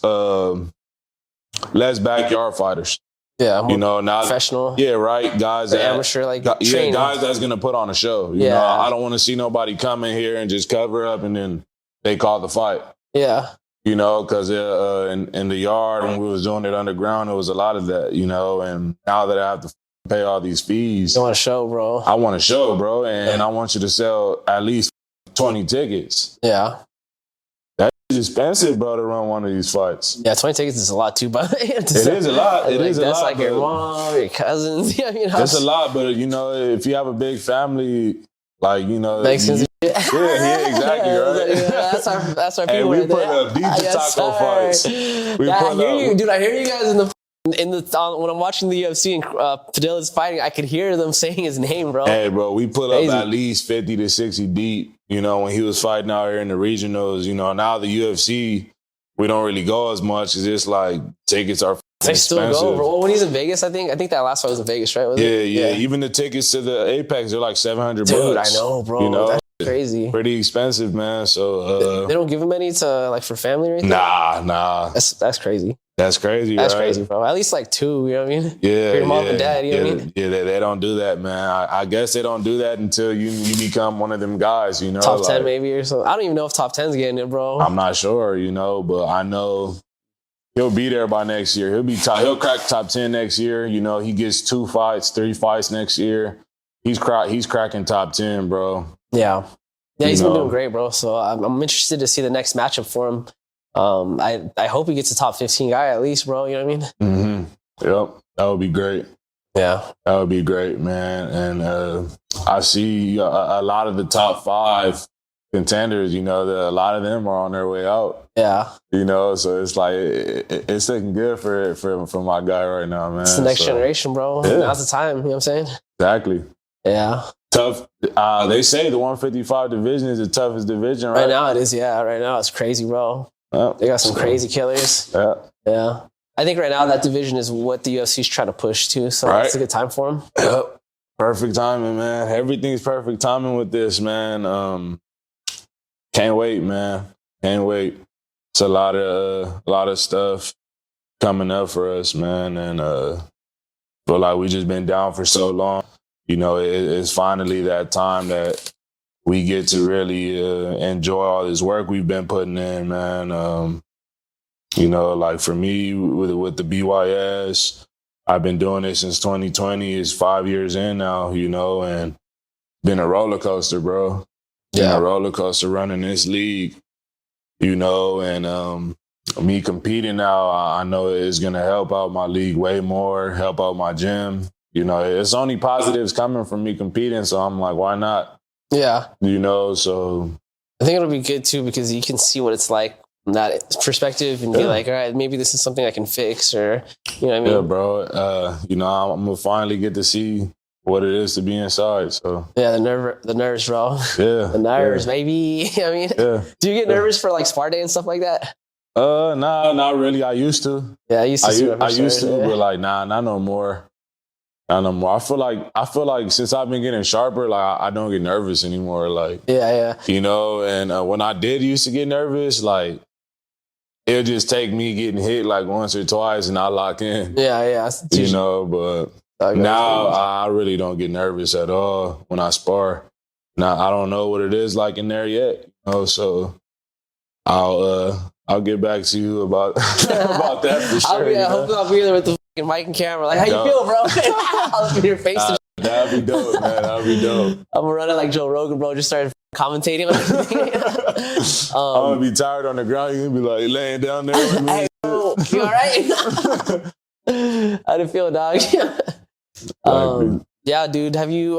Speaker 1: backyard fighters.
Speaker 2: Yeah,
Speaker 1: you know, not
Speaker 2: professional.
Speaker 1: Yeah, right. Guys that
Speaker 2: amateur, training.
Speaker 1: Guys that's gonna put on a show. You know, I don't want to see nobody come in here and just cover up and then they call the fight.
Speaker 2: Yeah.
Speaker 1: You know, because in the yard when we was doing it underground, there was a lot of that. You know, and now that I have to pay all these fees,
Speaker 2: you want to show, bro.
Speaker 1: I want to show, bro, and I want you to sell at least 20 tickets.
Speaker 2: Yeah.
Speaker 1: That's expensive, bro, to run one of these fights.
Speaker 2: Yeah, 20 tickets is a lot too, but
Speaker 1: it is a lot. It is a lot.
Speaker 2: That's like your mom, your cousins. Yeah, you know.
Speaker 1: That's a lot, but you know, if you have a big family, like, you know.
Speaker 2: Makes sense.
Speaker 1: Yeah, exactly, right?
Speaker 2: That's our people.
Speaker 1: Hey, we put up deep taco fights.
Speaker 2: I hear you guys in the when I'm watching the UFC and Padilla's fighting, I could hear them saying his name, bro.
Speaker 1: Hey, bro, we put up at least 50 to 60 deep. You know, when he was fighting out here in the regionals, you know, now the UFC, we don't really go as much because it's like tickets are
Speaker 2: they
Speaker 1: expensive.
Speaker 2: Still go, bro. When he's in Vegas, I think that last fight was in Vegas, right?
Speaker 1: Yeah. Even the tickets to the Apex, they're like $700.
Speaker 2: Dude, I know, bro.
Speaker 1: You know?
Speaker 2: That's crazy.
Speaker 1: Pretty expensive, man. So
Speaker 2: they don't give him any to for family or anything?
Speaker 1: Nah.
Speaker 2: That's crazy.
Speaker 1: That's crazy,
Speaker 2: That's
Speaker 1: right?
Speaker 2: crazy, bro. At least 2, you know what I mean?
Speaker 1: Yeah.
Speaker 2: For your mom and dad, you know what I mean?
Speaker 1: Yeah, they don't do that, man. I guess they don't do that until you become one of them guys, you know?
Speaker 2: Top 10 maybe or something. I don't even know if top 10's getting it, bro.
Speaker 1: I'm not sure, you know, but I know he'll be there by next year. He'll crack top 10 next year. You know, he gets 2 fights, 3 fights next year. He's cracking top 10, bro.
Speaker 2: Yeah. Yeah, he's been doing great, bro. So I'm interested to see the next matchup for him. I hope he gets a top 15 guy at least, bro. You know what I mean?
Speaker 1: Mm-hmm. Yep. That would be great.
Speaker 2: Yeah.
Speaker 1: That would be great, man. And I see a lot of the top 5 contenders, you know, a lot of them are on their way out.
Speaker 2: Yeah.
Speaker 1: You know, so it's like, it's looking good for my guy right now, man.
Speaker 2: It's the next generation, bro.
Speaker 1: Yeah.
Speaker 2: Now's the time. You know what I'm saying?
Speaker 1: Exactly.
Speaker 2: Yeah.
Speaker 1: Tough. They say the 155 division is the toughest division, right?
Speaker 2: Right now it is, yeah. Right now it's crazy, bro. They got some crazy killers. Yeah. I think right now that division is what the UFC's trying to push to, so it's a good time for them.
Speaker 1: Yep. Perfect timing, man. Everything's perfect timing with this, man. Can't wait, man. Can't wait. It's a lot of stuff coming up for us, man, and feel like we just been down for so long. You know, it's finally that time that we get to really enjoy all this work we've been putting in, man. You know, like for me with the BYS, I've been doing it since 2020. It's 5 years in now, you know, and been a roller coaster, bro. Been a roller coaster running this league, you know, and me competing now, I know it's going to help out my league way more, help out my gym. You know, it's only positives coming from me competing, so I'm like, why not? Yeah. You know, so
Speaker 2: I think it'll be good too because you can see what it's like from that perspective and be like, all right, maybe this is something I can fix, or you know what I mean?
Speaker 1: Yeah, bro. You know, I'm gonna finally get to see what it is to be inside. So
Speaker 2: yeah, the nerves, bro.
Speaker 1: Yeah,
Speaker 2: the nerves, baby. I mean, do you get nervous for like spar day and stuff like that?
Speaker 1: Nah, not really. I used to.
Speaker 2: Yeah, I used to.
Speaker 1: But like, nah, not no more. Not no more. I feel like since I've been getting sharper, like I don't get nervous anymore. Like,
Speaker 2: yeah.
Speaker 1: You know, and when I did used to get nervous, like it'll just take me getting hit like once or twice and I lock in.
Speaker 2: Yeah.
Speaker 1: You know, but now I really don't get nervous at all when I spar. Now I don't know what it is like in there yet, you know, so I'll get back to you about about that for sure.
Speaker 2: Hopefully I'll be there with the fucking mic and camera. Like, how you feel, bro? I'll look in your face.
Speaker 1: That'd be dope, man. That'd be dope.
Speaker 2: I'm gonna run it like Joe Rogan, bro. Just start commentating on everything.
Speaker 1: I'm gonna be tired on the ground. You're gonna be like laying down there with me.
Speaker 2: Hey, bro, you all right? How do you feel, dog? Yeah, dude. Have you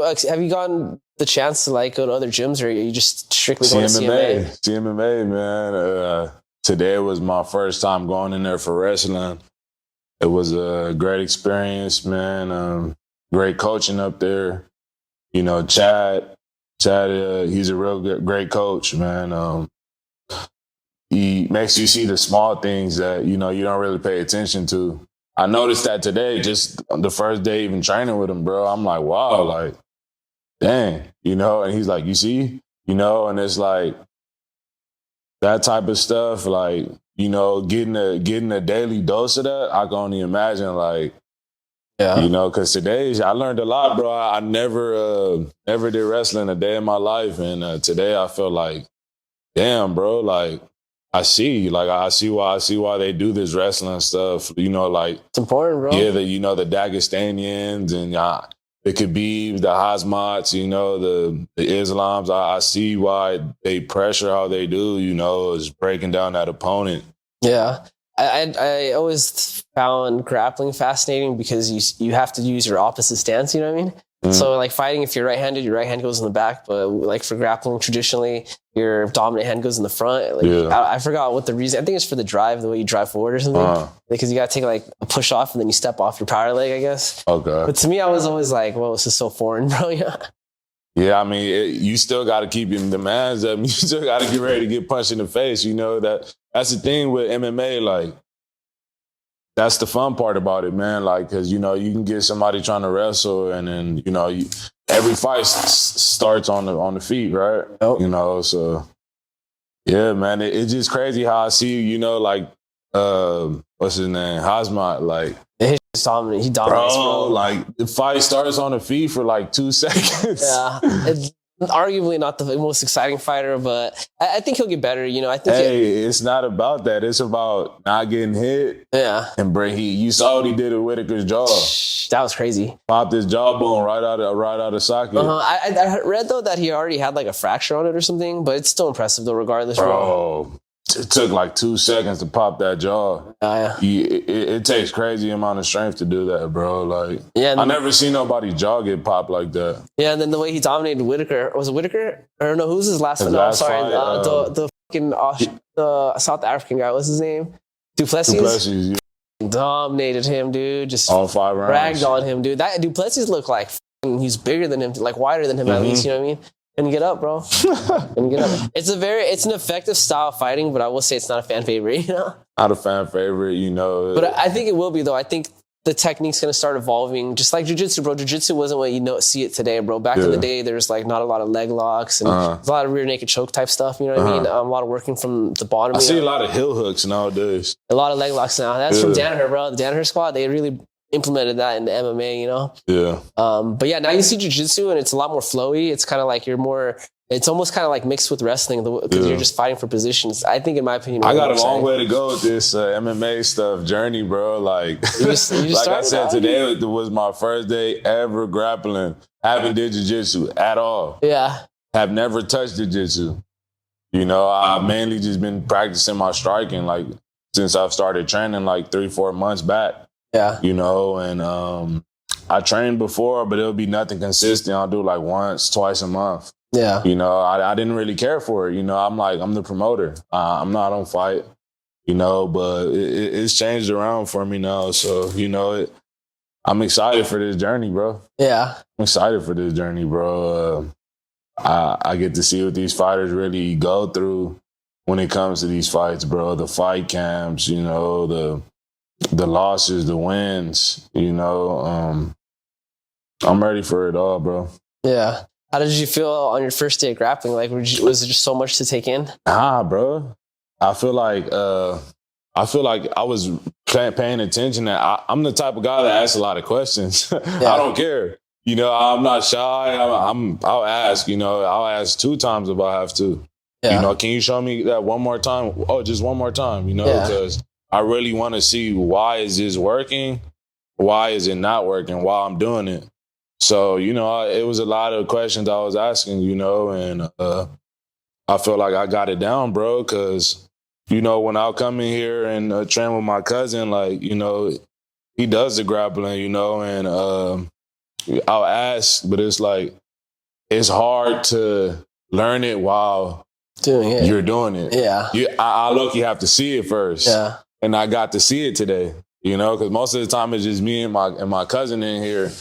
Speaker 2: gotten the chance to like go to other gyms, or are you just strictly going to CMA?
Speaker 1: CMA, man. Today was my first time going in there for wrestling. It was a great experience, man. Great coaching up there. You know, Chad, he's a real great coach, man. He makes you see the small things that, you know, you don't really pay attention to. I noticed that today, just the first day even training with him, bro. I'm like, wow, like, dang, you know? And he's like, you see? You know, and it's like that type of stuff, like, you know, getting a daily dose of that, I can only imagine, like, you know, because today I learned a lot, bro. I never did wrestling a day in my life. And today I feel like, damn, bro, like, I see why they do this wrestling stuff. You know, like,
Speaker 2: it's important, bro.
Speaker 1: Yeah, the Dagestanians and the Khabibs, the Hazmats, you know, the Islams. I see why they pressure how they do. You know, is breaking down that opponent.
Speaker 2: Yeah, I always found grappling fascinating because you have to use your opposite stance. You know what I mean? Mm-hmm. So like fighting, if you're right-handed, your right hand goes in the back. But like for grappling, traditionally, your dominant hand goes in the front. Like I forgot what the reason. I think it's for the drive, the way you drive forward or something. Because you got to take like a push off and then you step off your power leg, I guess. Okay. But to me, I was always like, well, this is so foreign, bro.
Speaker 1: Yeah, I mean, you still got to keep your demands up. You still got to get ready to get punched in the face. You know, that's the thing with MMA. Like, that's the fun part about it, man. Like, because, you know, you can get somebody trying to wrestle and then, you know, every fight starts on the feet, right? Yep. You know, so, yeah, man, it's just crazy how I see, you know, like, what's his name? Hazmat, like.
Speaker 2: He dominates, bro.
Speaker 1: Like, the fight starts on the feet for like 2 seconds.
Speaker 2: Yeah. It's arguably not the most exciting fighter, but I think he'll get better. You know, I think.
Speaker 1: Hey, it's not about that. It's about not getting hit.
Speaker 2: Yeah.
Speaker 1: And you saw what he did with Whitaker's jaw.
Speaker 2: That was crazy.
Speaker 1: Popped his jawbone right out of socket.
Speaker 2: I read though that he already had like a fracture on it or something, but it's still impressive though, regardless.
Speaker 1: Bro. It took like 2 seconds to pop that jaw. It takes crazy amount of strength to do that, bro. Like, I never seen nobody's jaw get popped like that.
Speaker 2: Yeah, and then the way he dominated Whitaker, was it Whitaker? Or no, who's his last one? No, sorry, the fucking the South African guy. What's his name? Duplessis. Yeah. Dominated him, dude. Just
Speaker 1: all 5 rounds.
Speaker 2: Bragged on him, dude. That Duplessis looked like he's bigger than him, like wider than him at least. You know what I mean? And get up, bro. And get up. It's an effective style of fighting, but I will say it's not a fan favorite, you know?
Speaker 1: Not a fan favorite, you know.
Speaker 2: But I think it will be, though. I think the technique's going to start evolving, just like jiu-jitsu, bro. Jiu-jitsu wasn't what you see it today, bro. Back in the day, there's like not a lot of leg locks and there's a lot of rear naked choke type stuff, you know what I mean? A lot of working from the bottom.
Speaker 1: I see a lot of heel hooks nowadays.
Speaker 2: A lot of leg locks now. That's from Danaher, bro. The Danaher squad, they really implemented that into MMA, you know?
Speaker 1: Yeah.
Speaker 2: But yeah, now you see jiu-jitsu and it's a lot more flowy. It's kind of like you're more It's almost kind of like mixed with wrestling because you're just fighting for positions. I think, in my opinion,
Speaker 1: I got a long way to go with this MMA stuff journey, bro. Like,
Speaker 2: you just
Speaker 1: like I said, today was my first day ever grappling. Haven't did jiu-jitsu at all.
Speaker 2: Yeah.
Speaker 1: Have never touched jiu-jitsu. You know, I've mainly just been practicing my striking, like, since I've started training, like 3-4 months back.
Speaker 2: Yeah.
Speaker 1: You know, and I trained before, but it'll be nothing consistent. I'll do like once, twice a month.
Speaker 2: Yeah.
Speaker 1: You know, I didn't really care for it. You know, I'm the promoter. I don't fight, you know, but it's changed around for me now. So, you know, I'm excited for this journey, bro.
Speaker 2: Yeah.
Speaker 1: I'm excited for this journey, bro. I get to see what these fighters really go through when it comes to these fights, bro. The fight camps, you know, the losses, the wins, you know. I'm ready for it all, bro.
Speaker 2: Yeah. How did you feel on your first day of grappling? Like, was it just so much to take in?
Speaker 1: Nah, bro. I feel like I was paying attention. That I'm the type of guy that asks a lot of questions. I don't care. You know, I'm not shy. I'll ask. You know, I'll ask 2 times if I have to. Yeah. You know, can you show me that one more time? Oh, just one more time. You know, because I really want to see, why is this working? Why is it not working while I'm doing it? So, you know, it was a lot of questions I was asking, you know, and I feel like I got it down, bro, because, you know, when I'll come in here and train with my cousin, like, you know, he does the grappling, you know, and I'll ask, but it's like, it's hard to learn it while you're doing it.
Speaker 2: Yeah.
Speaker 1: I low-key have to see it first.
Speaker 2: Yeah.
Speaker 1: And I got to see it today, you know, because most of the time it's just me and my cousin in here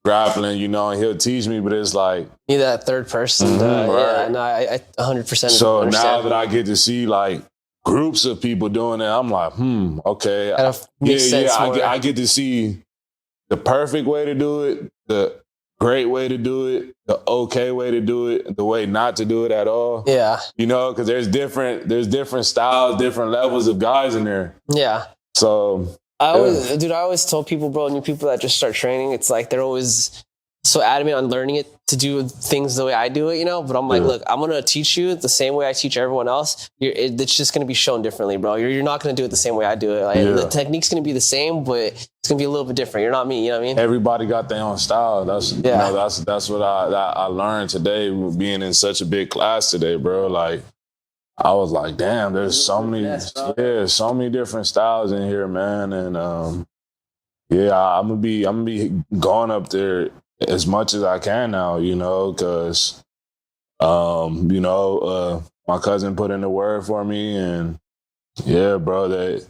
Speaker 1: grappling, you know, and he'll teach me, but it's like,
Speaker 2: need that third person.
Speaker 1: Right.
Speaker 2: Yeah, no, I 100%.
Speaker 1: So
Speaker 2: understand.
Speaker 1: now that I get to see like groups of people doing it, I'm like, okay. I get to see the perfect way to do it, the great way to do it, the okay way to do it, the way not to do it at all.
Speaker 2: Yeah.
Speaker 1: You know, because there's different styles, different levels of guys in there.
Speaker 2: Yeah.
Speaker 1: So
Speaker 2: I always tell people, bro, new people that just start training, it's like they're always so adamant on learning it to do things the way I do it, you know? But I'm like, look, I'm going to teach you the same way I teach everyone else. It's just going to be shown differently, bro. You're not going to do it the same way I do it. Like, the technique's going to be the same, but it's going to be a little bit different. You're not me, you know what I mean?
Speaker 1: Everybody got their own style. That's you know, that's what I learned today, being in such a big class today, bro. Like, I was like, damn, there's so many different styles in here, man. And I'm gonna be going up there as much as I can now, you know, because my cousin put in the word for me, and bro, that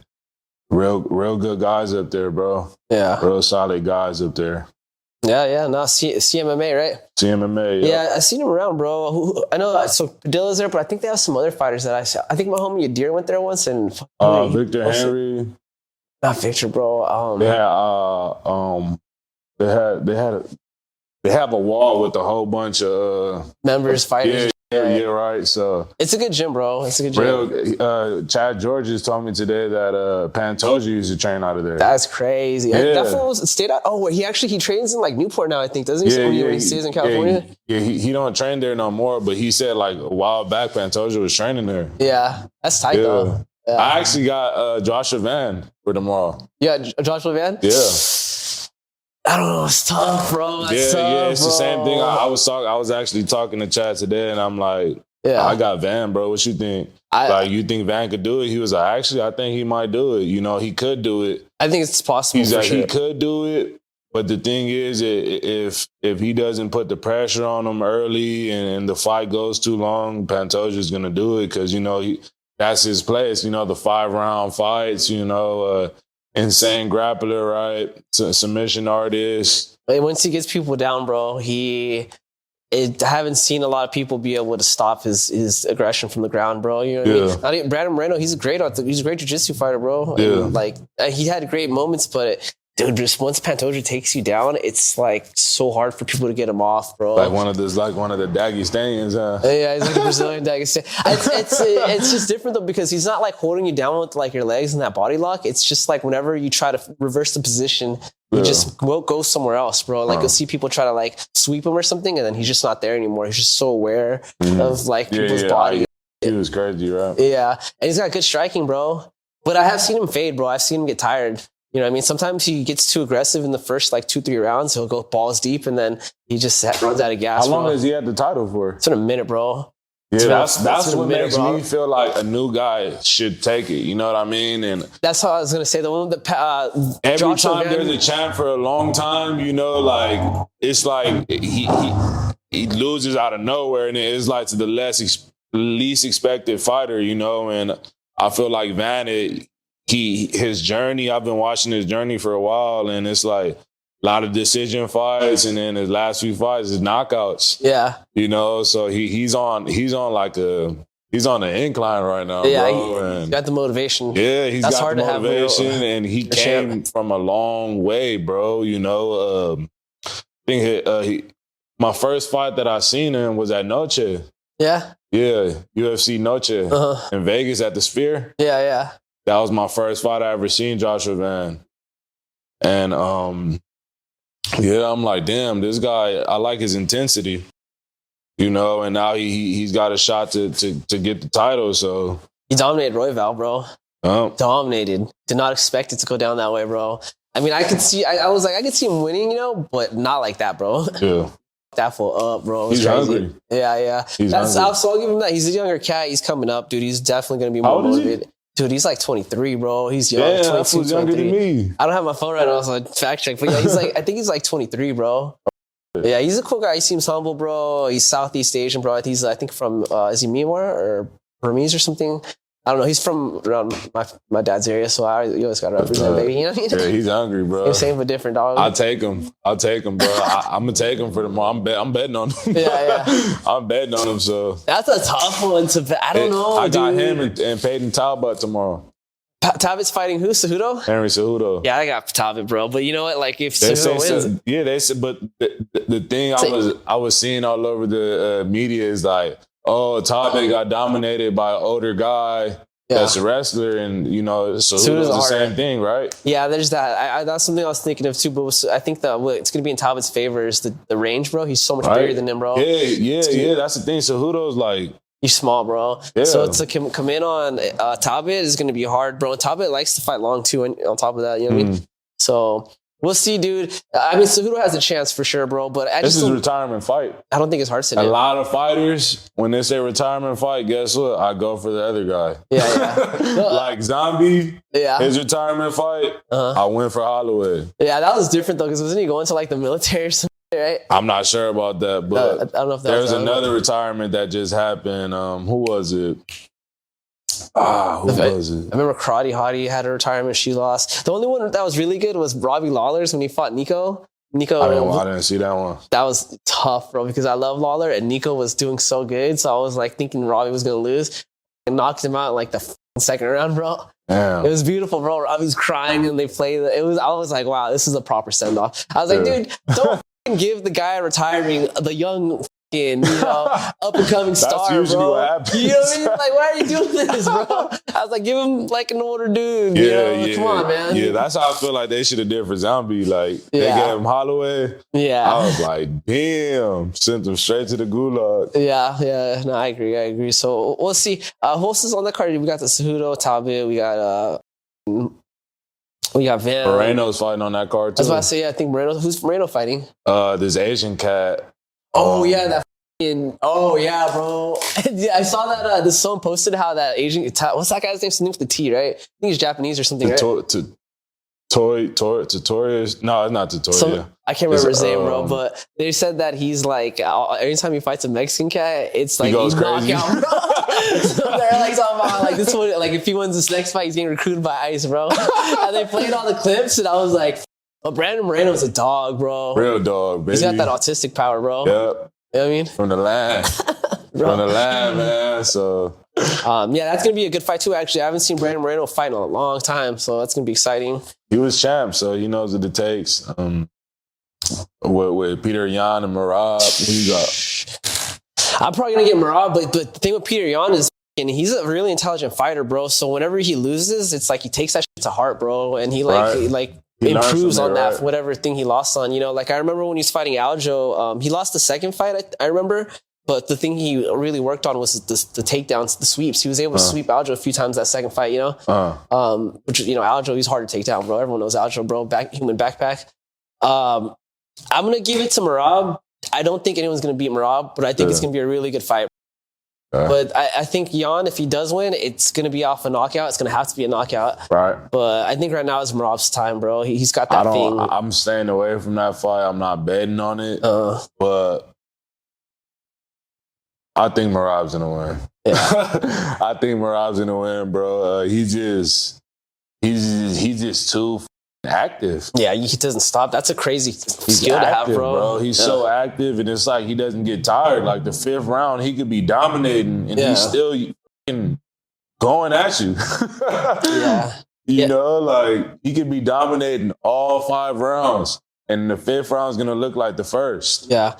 Speaker 1: real good guys up there, bro. Yeah, real solid guys up there.
Speaker 2: Yeah. No, CMMA, right?
Speaker 1: CMMA.
Speaker 2: Yeah, I seen him around, bro. I know. So Padilla's there, but I think they have some other fighters that I saw. I think my homie Adir went there once, and
Speaker 1: Victor Henry.
Speaker 2: Not Victor, bro.
Speaker 1: They have a wall with a whole bunch of
Speaker 2: members, fighters.
Speaker 1: Yeah, right. So
Speaker 2: it's a good gym, bro. It's a good gym.
Speaker 1: Chad Georges told me today that Pantoja used to train out of there.
Speaker 2: That's crazy. Yeah. That fool stayed out. Oh, he trains in like Newport now, I think, doesn't he? When he stays in California.
Speaker 1: He don't train there no more. But he said like a while back, Pantoja was training there.
Speaker 2: Yeah, that's tight though. Yeah.
Speaker 1: I actually got Joshua Van for tomorrow.
Speaker 2: Yeah, Joshua Van.
Speaker 1: Yeah.
Speaker 2: I don't know. It's tough, bro. It's
Speaker 1: the same thing. I was actually talking to Chad today, and I'm like, I got Van, bro. What you think? You think Van could do it? He was like, actually, I think he might do it. You know, he could do it.
Speaker 2: I think it's possible.
Speaker 1: He's like, he could do it. But the thing is, if he doesn't put the pressure on him early and the fight goes too long, Pantoja's going to do it because, you know, that's his place. You know, the 5-round fights, you know, insane grappler, right? Submission artist.
Speaker 2: Once he gets people down, bro, I haven't seen a lot of people be able to stop his aggression from the ground, bro. You know what I mean? Brandon Moreno, he's a great jiu-jitsu fighter, bro.
Speaker 1: Yeah.
Speaker 2: And, like, he had great moments, but dude, just once Pantoja takes you down, it's like so hard for people to get him off, bro.
Speaker 1: Like one of the Dagestanians, huh?
Speaker 2: Yeah, he's like a Brazilian Dagestan. It's just different though, because he's not like holding you down with like your legs and that body lock. It's just like whenever you try to reverse the position, you just won't go somewhere else, bro. Like you'll see people try to like sweep him or something, and then he's just not there anymore. He's just so aware of like people's body.
Speaker 1: He was crazy, right?
Speaker 2: Yeah, and he's got good striking, bro. But I have seen him fade, bro. I've seen him get tired. You know what I mean? Sometimes he gets too aggressive in the first like 2-3 rounds. He'll go balls deep, and then he just runs out of gas.
Speaker 1: How long has he had the title for?
Speaker 2: It's been a minute, bro.
Speaker 1: Yeah, that's what makes me feel like a new guy should take it. You know what I mean? And
Speaker 2: that's how I was gonna say. The one that
Speaker 1: every time there's a champ for a long time, you know, like it's like he loses out of nowhere, and it's like to the least expected fighter, you know. And I feel like Van, his journey. I've been watching his journey for a while, and it's like a lot of decision fights, and then his last few fights is knockouts.
Speaker 2: Yeah,
Speaker 1: you know. So he's on an incline right now, bro.
Speaker 2: He's got the motivation.
Speaker 1: Yeah, he's got the motivation, and he came from a long way, bro. You know, I think my first fight that I seen him was at Noche.
Speaker 2: Yeah,
Speaker 1: UFC Noche in Vegas at the Sphere.
Speaker 2: Yeah.
Speaker 1: That was my first fight I ever seen Joshua Van. And I'm like, damn, this guy, I like his intensity. You know, and now he's got a shot to get the title, so.
Speaker 2: He dominated Royval, bro. Dominated. Did not expect it to go down that way, bro. I mean, I could see, I was like, I could see him winning, you know, but not like that, bro.
Speaker 1: Yeah.
Speaker 2: That full up, bro.
Speaker 1: He's hungry.
Speaker 2: Yeah. So I'll give him that. He's a younger cat. He's coming up, dude. He's definitely going to be more motivated. Dude, he's like 23, bro. He's young.
Speaker 1: Yeah, that's who's younger than me.
Speaker 2: I don't have my phone right now, so I fact check. But yeah, he's like, I think he's like 23, bro. Yeah, he's a cool guy. He seems humble, bro. He's Southeast Asian, bro. He's, I think, from, is he Myanmar or Burmese or something? I don't know. He's from around my dad's area, so you always got to represent, baby. You know what I mean?
Speaker 1: Yeah, he's hungry, bro.
Speaker 2: He's same but different, dog.
Speaker 1: I'll take him, bro. I'm going to take him for tomorrow. I'm betting on him.
Speaker 2: Yeah.
Speaker 1: I'm betting on him, so.
Speaker 2: That's a tough one to bet. I don't know,
Speaker 1: I got him and Peyton Talbot tomorrow.
Speaker 2: Talbot's fighting who? Cejudo?
Speaker 1: Henry Cejudo.
Speaker 2: Yeah, I got Talbot, bro. But you know what? Like, if Cejudo wins...
Speaker 1: they said, but the thing I was seeing all over the media is like, oh, Talbot got dominated by an older guy that's a wrestler, and, you know, Cejudo's the same thing, right? Yeah,
Speaker 2: there's that. That's something I was thinking of, too, but I think that it's going to be in Talbot's favor is the range, bro. He's so much bigger than him, bro.
Speaker 1: Yeah, that's the thing. Cejudo's like...
Speaker 2: He's small, bro. Yeah. So to come in on Talbot is going to be hard, bro. And Talbot likes to fight long, too, and on top of that, you know what I mean? So we'll see, dude. I mean, Cejudo has a chance for sure, bro. But
Speaker 1: this is a retirement fight.
Speaker 2: I don't think it's hard to do.
Speaker 1: A lot of fighters, when they say retirement fight, guess what? I go for the other guy.
Speaker 2: Yeah.
Speaker 1: Like Zombie, his retirement fight, I went for Holloway.
Speaker 2: Yeah, that was different, though, because wasn't he going to, like, the military or something? Right?
Speaker 1: I'm not sure about that, but
Speaker 2: I don't know if
Speaker 1: there's another retirement that just happened. Who was it? Who was it?
Speaker 2: I remember Karate Hottie had a retirement. She lost. The only one that was really good was Robbie Lawler's when he fought Nico. I
Speaker 1: didn't see that one.
Speaker 2: That was tough, bro, because I love Lawler and Nico was doing so good. So I was like thinking Robbie was going to lose and knocked him out in like the second round, bro.
Speaker 1: Damn.
Speaker 2: It was beautiful, bro. Robbie was crying and they played. I was like, wow, this is a proper send off. I was like, dude, don't give the guy retiring the young up and coming star,
Speaker 1: That's usually
Speaker 2: bro.
Speaker 1: what happens.
Speaker 2: You know what I mean? Like, why are you doing this, bro? I was like, give him like an older dude. Come on, man.
Speaker 1: Yeah, that's how I feel like they should have did for Zombie. Like they gave him Holloway.
Speaker 2: Yeah,
Speaker 1: I was like, damn, sent him straight to the gulag.
Speaker 2: Yeah. No, I agree. So we'll see. Who else is on the card? We got the Cejudo, Talbot. We got Van.
Speaker 1: Moreno's fighting on that card too.
Speaker 2: I was about to say, I think Moreno. Who's Moreno fighting?
Speaker 1: This Asian cat.
Speaker 2: Oh yeah, that. Oh yeah, bro. I saw that. This someone posted how that Asian. What's that guy's name? Something with the T, right? I think he's Japanese or something, right?
Speaker 1: Tutorius. No, it's not Tutorius.
Speaker 2: I can't remember his name, bro. But they said that he's like every time he fights a Mexican cat, it's like he's knockout, bro. So they're like talking about like this one. Like if he wins this next fight, he's getting recruited by ICE, bro. And they played all the clips, and I was like, "Oh, Brandon Moreno's a dog, bro.
Speaker 1: Real dog, baby.
Speaker 2: He's got that autistic power, bro.
Speaker 1: Yep.
Speaker 2: You know what I mean?
Speaker 1: From the lab. From the lab, man. So
Speaker 2: Yeah, that's gonna be a good fight too. Actually, I haven't seen Brandon Moreno fight in a long time, so that's gonna be exciting.
Speaker 1: He was champ, so he knows what it takes. With Peter Yan and Merab, who you got?
Speaker 2: I'm probably gonna get Merab, but the thing with Peter Yan is, and he's a really intelligent fighter, bro. So whenever he loses, it's like he takes that shit to heart, bro, and he improves on that whatever thing he lost on. You know, like I remember when he was fighting Aljo, he lost the second fight, I remember. But the thing he really worked on was the takedowns, the sweeps. He was able to sweep Aljo a few times that second fight, you know? Which, you know, Aljo, he's hard to take down, bro. Everyone knows Aljo, bro. Human backpack. I'm going to give it to Merab. I don't think anyone's going to beat Merab, but I think it's going to be a really good fight. But I think Yan, if he does win, it's going to be off a knockout. It's going to have to be a knockout. Right. But I think right now is Merab's time, bro. He's got that thing.
Speaker 1: I'm staying away from that fight. I'm not betting on it. But I think Merab's gonna win. Yeah. I think Merab's gonna win, bro. He's just too active.
Speaker 2: Yeah, he doesn't stop. That's a crazy skill to have, bro.
Speaker 1: He's so active, and it's like he doesn't get tired. Like the 5th round, he could be dominating, and he's still going at you. You know, like he could be dominating all 5 rounds, and the 5th round's gonna look like the first.
Speaker 2: Yeah.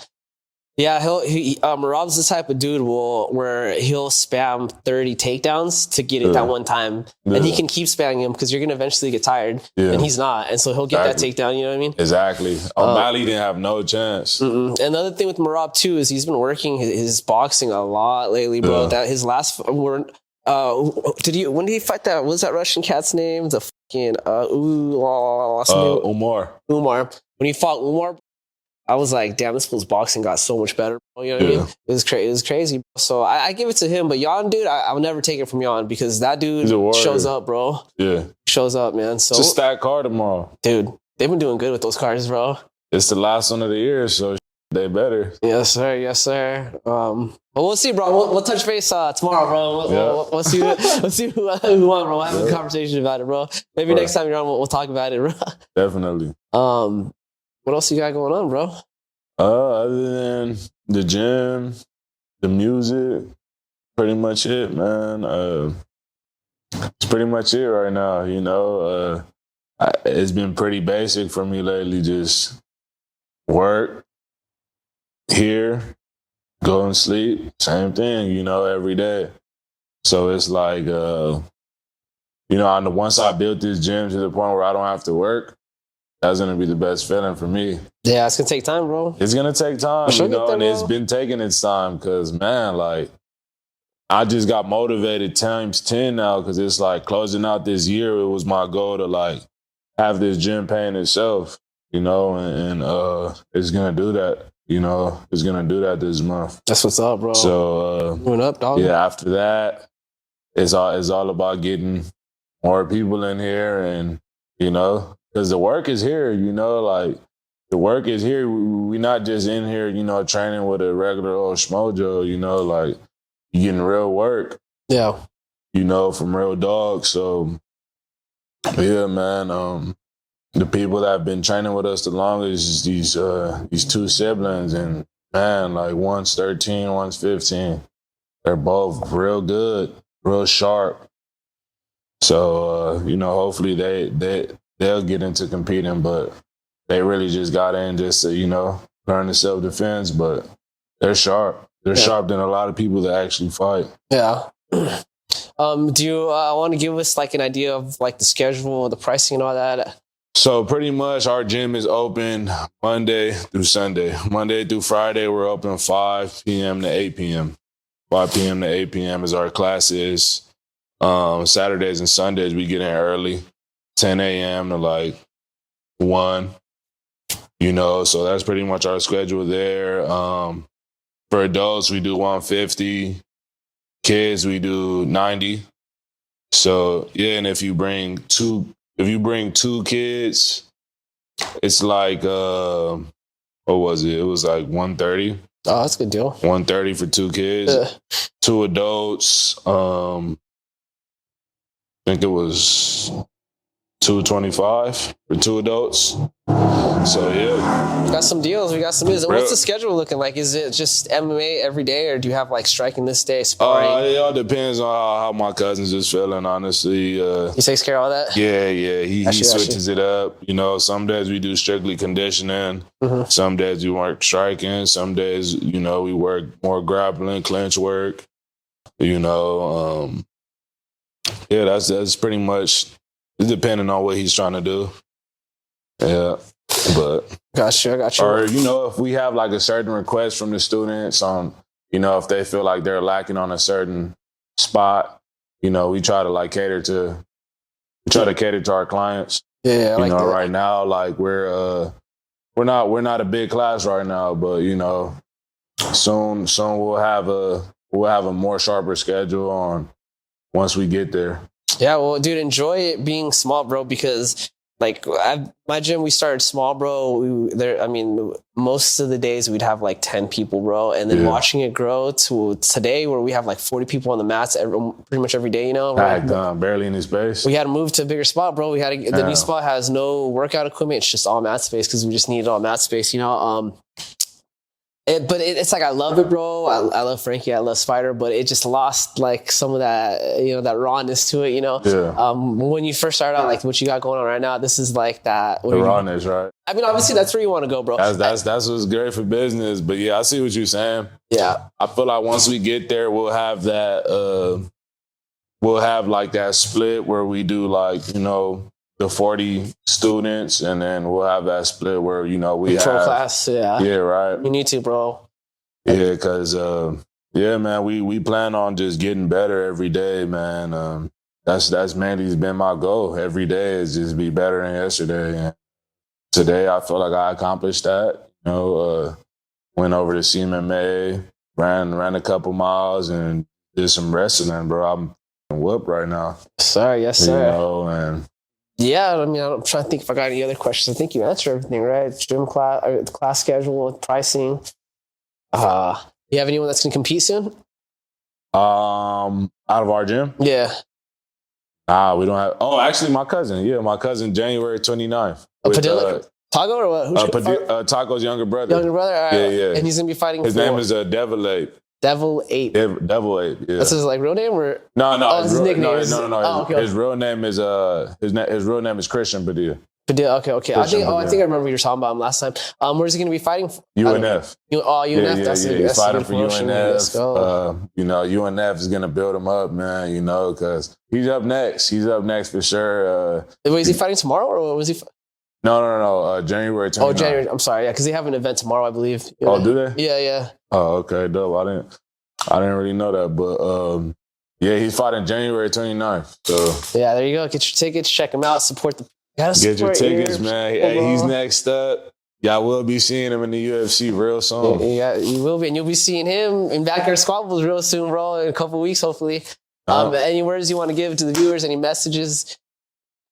Speaker 2: Yeah, Merab's the type of dude where he'll spam 30 takedowns to get it that one time. And he can keep spamming him because you're going to eventually get tired. And he's not. And so he'll get that takedown, you know what I mean?
Speaker 1: Exactly. O'Malley didn't have no chance.
Speaker 2: Another thing with Merab, too, is he's been working his boxing a lot lately, bro. That his last... when did he fight that? What was that Russian cat's name? The fucking...
Speaker 1: Umar.
Speaker 2: When he fought Umar... I was like, damn, this fool's boxing got so much better. You know what I mean? It was crazy. So I give it to him. But Yan, dude, I'll never take it from Yan because that dude shows up, bro. Yeah. Shows up, man. So
Speaker 1: it's a stacked card tomorrow.
Speaker 2: Dude, they've been doing good with those cards, bro.
Speaker 1: It's the last one of the year, so they better.
Speaker 2: Yes, sir. Yes, sir. But we'll see, bro. We'll touch base tomorrow, bro. We'll see who won, bro. We'll have a conversation about it, bro. Maybe next time you're on, we'll talk about it, bro.
Speaker 1: Definitely.
Speaker 2: What else you got going on, bro?
Speaker 1: Other than the gym, the music, pretty much it, man. It's pretty much it right now, you know. It's been pretty basic for me lately, just work, here, go and sleep, same thing, you know, every day. So it's like, you know, once I built this gym to the point where I don't have to work, that's going to be the best feeling for me.
Speaker 2: Yeah, it's going to take time, bro.
Speaker 1: It's going to take time, you know, and it's been taking its time because, man, like, I just got motivated times 10 now because it's like closing out this year, it was my goal to, like, have this gym paying itself, you know, and it's going to do that, you know. It's going to do that this month.
Speaker 2: That's what's up, bro.
Speaker 1: So,
Speaker 2: moving up, dog.
Speaker 1: Yeah, after that, it's all about getting more people in here and, you know, because the work is here, you know, like the work is here. We're not just in here, you know, training with a regular old schmojo, you know, like you're getting real work. Yeah. You know, from real dogs. So, yeah, man, the people that have been training with us the longest is these 2 siblings. And, man, like one's 13, one's 15. They're both real good, real sharp. So, you know, hopefully they'll get into competing, but they really just got in just to, you know, learn the self-defense, but they're sharp. They're sharp than a lot of people that actually fight. Yeah.
Speaker 2: Do you want to give us like an idea of like the schedule, the pricing and all that?
Speaker 1: So pretty much our gym is open Monday through Sunday. Monday through Friday, we're open 5 p.m. to 8 p.m. 5 p.m. to 8 p.m. is our classes. Saturdays and Sundays, we get in early. 10 a.m. to like 1, you know, so that's pretty much our schedule there. For adults, we do 150. Kids, we do 90. So, yeah, and if you bring two kids, it's like, what was it? It was like 130.
Speaker 2: Oh, that's a good deal.
Speaker 1: 130 for 2 kids. 2 adults, I think it was $225 for 2 adults. So yeah,
Speaker 2: got some deals. We got some deals.
Speaker 1: Real.
Speaker 2: What's the schedule looking like? Is it just MMA every day, or do you have like striking this day, sparring?
Speaker 1: It all depends on how my cousins is feeling, honestly.
Speaker 2: He takes care of all that?
Speaker 1: Yeah. He switches it up. You know, some days we do strictly conditioning. Mm-hmm. Some days we work striking. Some days, you know, we work more grappling, clinch work. You know, yeah, that's pretty much depending on what he's trying to do. Yeah, but
Speaker 2: Gotcha.
Speaker 1: Or, you know, if we have like a certain request from the students on, you know, if they feel like they're lacking on a certain spot, you know, we try to cater to our clients.
Speaker 2: Yeah,
Speaker 1: you know, that. Right now, like we're not a big class right now, but you know, soon we'll have a more sharper schedule on once we get there.
Speaker 2: Yeah, well, dude, enjoy it being small, bro, because like my gym, we started small, bro. Most of the days we'd have like 10 people, bro. And then watching it grow to today where we have like 40 people on the mats pretty much every day, you know?
Speaker 1: Barely any space.
Speaker 2: We had to move to a bigger spot, bro. The new spot has no workout equipment. It's just all mat space because we just needed all mat space, you know? But it's like I love it, bro. I love Frankie. I love Spider, but it just lost like some of that, you know, that rawness to it, you know.
Speaker 1: Yeah.
Speaker 2: When you first started out, like what you got going on right now, this is like that.
Speaker 1: The rawness, right?
Speaker 2: I mean, obviously that's where you want to go, bro.
Speaker 1: That's what's great for business. But yeah, I see what you're saying.
Speaker 2: Yeah.
Speaker 1: I feel like once we get there, we'll have that. We'll have like that split where we do like, you know, the 40 students, and then we'll have that split where, you know, we
Speaker 2: control
Speaker 1: have
Speaker 2: class. Yeah.
Speaker 1: Yeah, right.
Speaker 2: You need to, bro.
Speaker 1: Yeah, because yeah, man, we plan on just getting better every day, man. That's mainly been my goal. Every day is just be better than yesterday. And today, I feel like I accomplished that. You know, went over to CMMA, ran a couple miles, and did some wrestling, bro. I'm whooped right now.
Speaker 2: Sorry, yes, sir.
Speaker 1: You know, and
Speaker 2: yeah, I mean, I'm trying to think if I got any other questions. I think you answered everything, right? Gym class, or class schedule, pricing. You have anyone that's going to compete soon?
Speaker 1: Out of our gym?
Speaker 2: Yeah.
Speaker 1: We don't have. Oh, actually, my cousin. Yeah, my cousin, January 29th.
Speaker 2: Padilla? Taco or what?
Speaker 1: Taco's younger brother.
Speaker 2: Younger brother? All right.
Speaker 1: Yeah.
Speaker 2: And he's going to be fighting
Speaker 1: His name is Devil Ape.
Speaker 2: Devil Ape.
Speaker 1: Devil Ape. Yeah.
Speaker 2: That's his like real name or
Speaker 1: no?
Speaker 2: Oh, his nickname.
Speaker 1: No.
Speaker 2: Oh, okay.
Speaker 1: His real name is his real name is Christian Padilla.
Speaker 2: Padilla. Okay. I think I remember you were talking about him last time. Where's he going to be fighting?
Speaker 1: UNF.
Speaker 2: UNF.
Speaker 1: Yeah. He's fighting for UNF. You know, UNF is going to build him up, man. You know, because he's up next. He's up next for sure.
Speaker 2: Is he fighting tomorrow or was he?
Speaker 1: No. January 29th.
Speaker 2: Oh, January. I'm sorry. Yeah, because they have an event tomorrow, I believe.
Speaker 1: Oh, do they?
Speaker 2: Yeah.
Speaker 1: Oh, okay. Dope. I didn't really know that, but yeah, he's fighting January 29th. So
Speaker 2: yeah, there you go. Get your tickets, check him out, support the.
Speaker 1: Get your tickets, man. Hey, he's next up. Y'all will be seeing him in the UFC real soon.
Speaker 2: Yeah, you will be, and you'll be seeing him in Backyard Squabbles real soon, bro. In a couple of weeks, hopefully. Any words you want to give to the viewers? Any messages?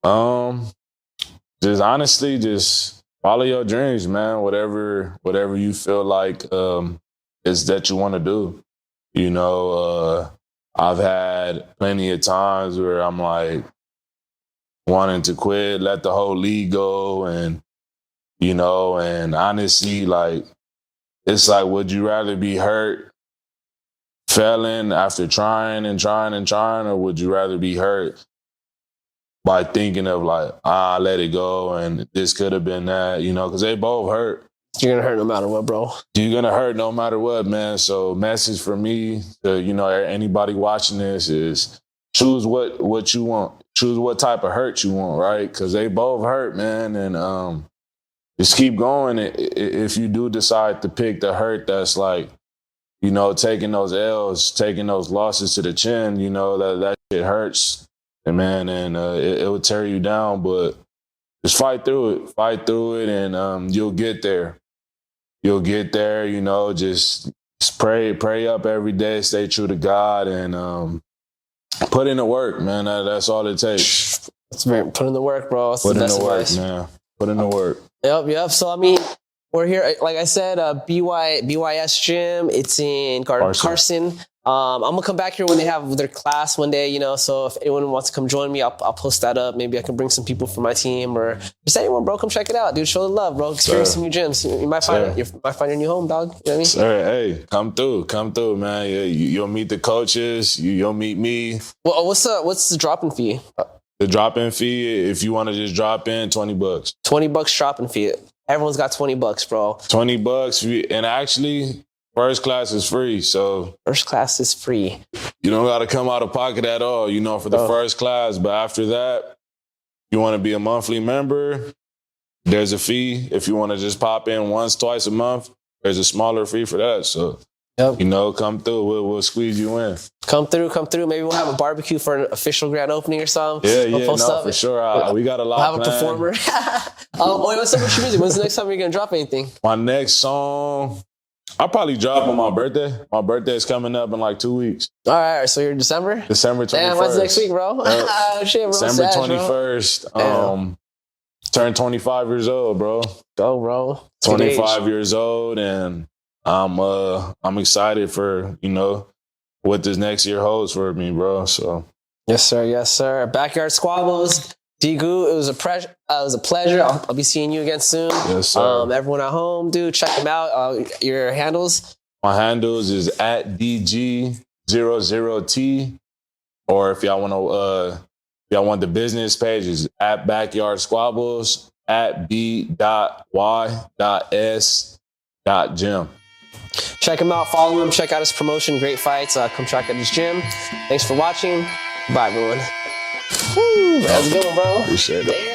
Speaker 1: Just honestly, just follow your dreams, man. Whatever you feel like is that you want to do. You know, I've had plenty of times where I'm like wanting to quit, let the whole league go, and you know, and honestly, like it's like, would you rather be hurt, failing after trying, or would you rather be hurt by thinking of like, let it go, and this could have been that, you know, because they both hurt.
Speaker 2: You're going to hurt no matter what, bro.
Speaker 1: You're going to hurt no matter what, man. So message for me to, you know, anybody watching this is choose what you want. Choose what type of hurt you want, right? Because they both hurt, man. And just keep going. If you do decide to pick the hurt that's like, you know, taking those L's, taking those losses to the chin, you know, that shit hurts. And man, and it will tear you down, but just fight through it, and you'll get there. You'll get there, you know, just pray up every day, stay true to God, and put in the work, man. That's all it takes.
Speaker 2: Put in the work, bro. That's
Speaker 1: put
Speaker 2: the
Speaker 1: in the work,
Speaker 2: advice.
Speaker 1: man. Put in the work.
Speaker 2: Yep. So, I mean, we're here, like I said, BYS Gym. It's in Carson. I'm gonna come back here when they have their class one day, you know. So if anyone wants to come join me, I'll post that up. Maybe I can bring some people from my team or just anyone, bro. Come check it out, dude. Show the love, bro. Experience some new gyms. You might find your new home, dog. You know what I mean?
Speaker 1: Sir, hey, come through, man. Yeah, you'll meet the coaches. You'll meet me.
Speaker 2: Well, what's the drop-in fee?
Speaker 1: The drop-in fee, if you want to just drop in, $20.
Speaker 2: $20 drop-in fee. Everyone's got $20, bro.
Speaker 1: $20, and actually, first class is free. So
Speaker 2: first class is free.
Speaker 1: You don't got to come out of pocket at all, you know, for the first class. But after that, you want to be a monthly member, there's a fee. If you want to just pop in once, twice a month, there's a smaller fee for that. So, you know, come through. We'll squeeze you in.
Speaker 2: Come through. Maybe we'll have a barbecue for an official grand opening or something.
Speaker 1: For sure. We got a lot
Speaker 2: planned. We'll have a performer. Wait, what's up with your music? When's the next time you're going to drop anything?
Speaker 1: My next song, I'll probably drop on my birthday. My birthday is coming up in like 2 weeks.
Speaker 2: All right, so you're December?
Speaker 1: December 21st.
Speaker 2: Damn, what's next week, bro? Shit, bro.
Speaker 1: December 21st. Turned 25 years old, bro.
Speaker 2: Go, bro.
Speaker 1: 25 years old, and I'm excited for, you know, what this next year holds for me, bro. So
Speaker 2: yes, sir. Backyard Squabbles, DgootHosted. It was a pleasure. I'll be seeing you again soon.
Speaker 1: Yes, sir.
Speaker 2: Everyone at home, dude, check them out. Your handles?
Speaker 1: My handles is at DG00T, or if y'all want the business page, is at Backyard Squabbles at B.Y.S.Gym.
Speaker 2: Check him out, follow him, check out his promotion, great fights. Come check out his gym. Thanks for watching. Bye, everyone. Woo, that was a good one, bro.
Speaker 1: Appreciate it.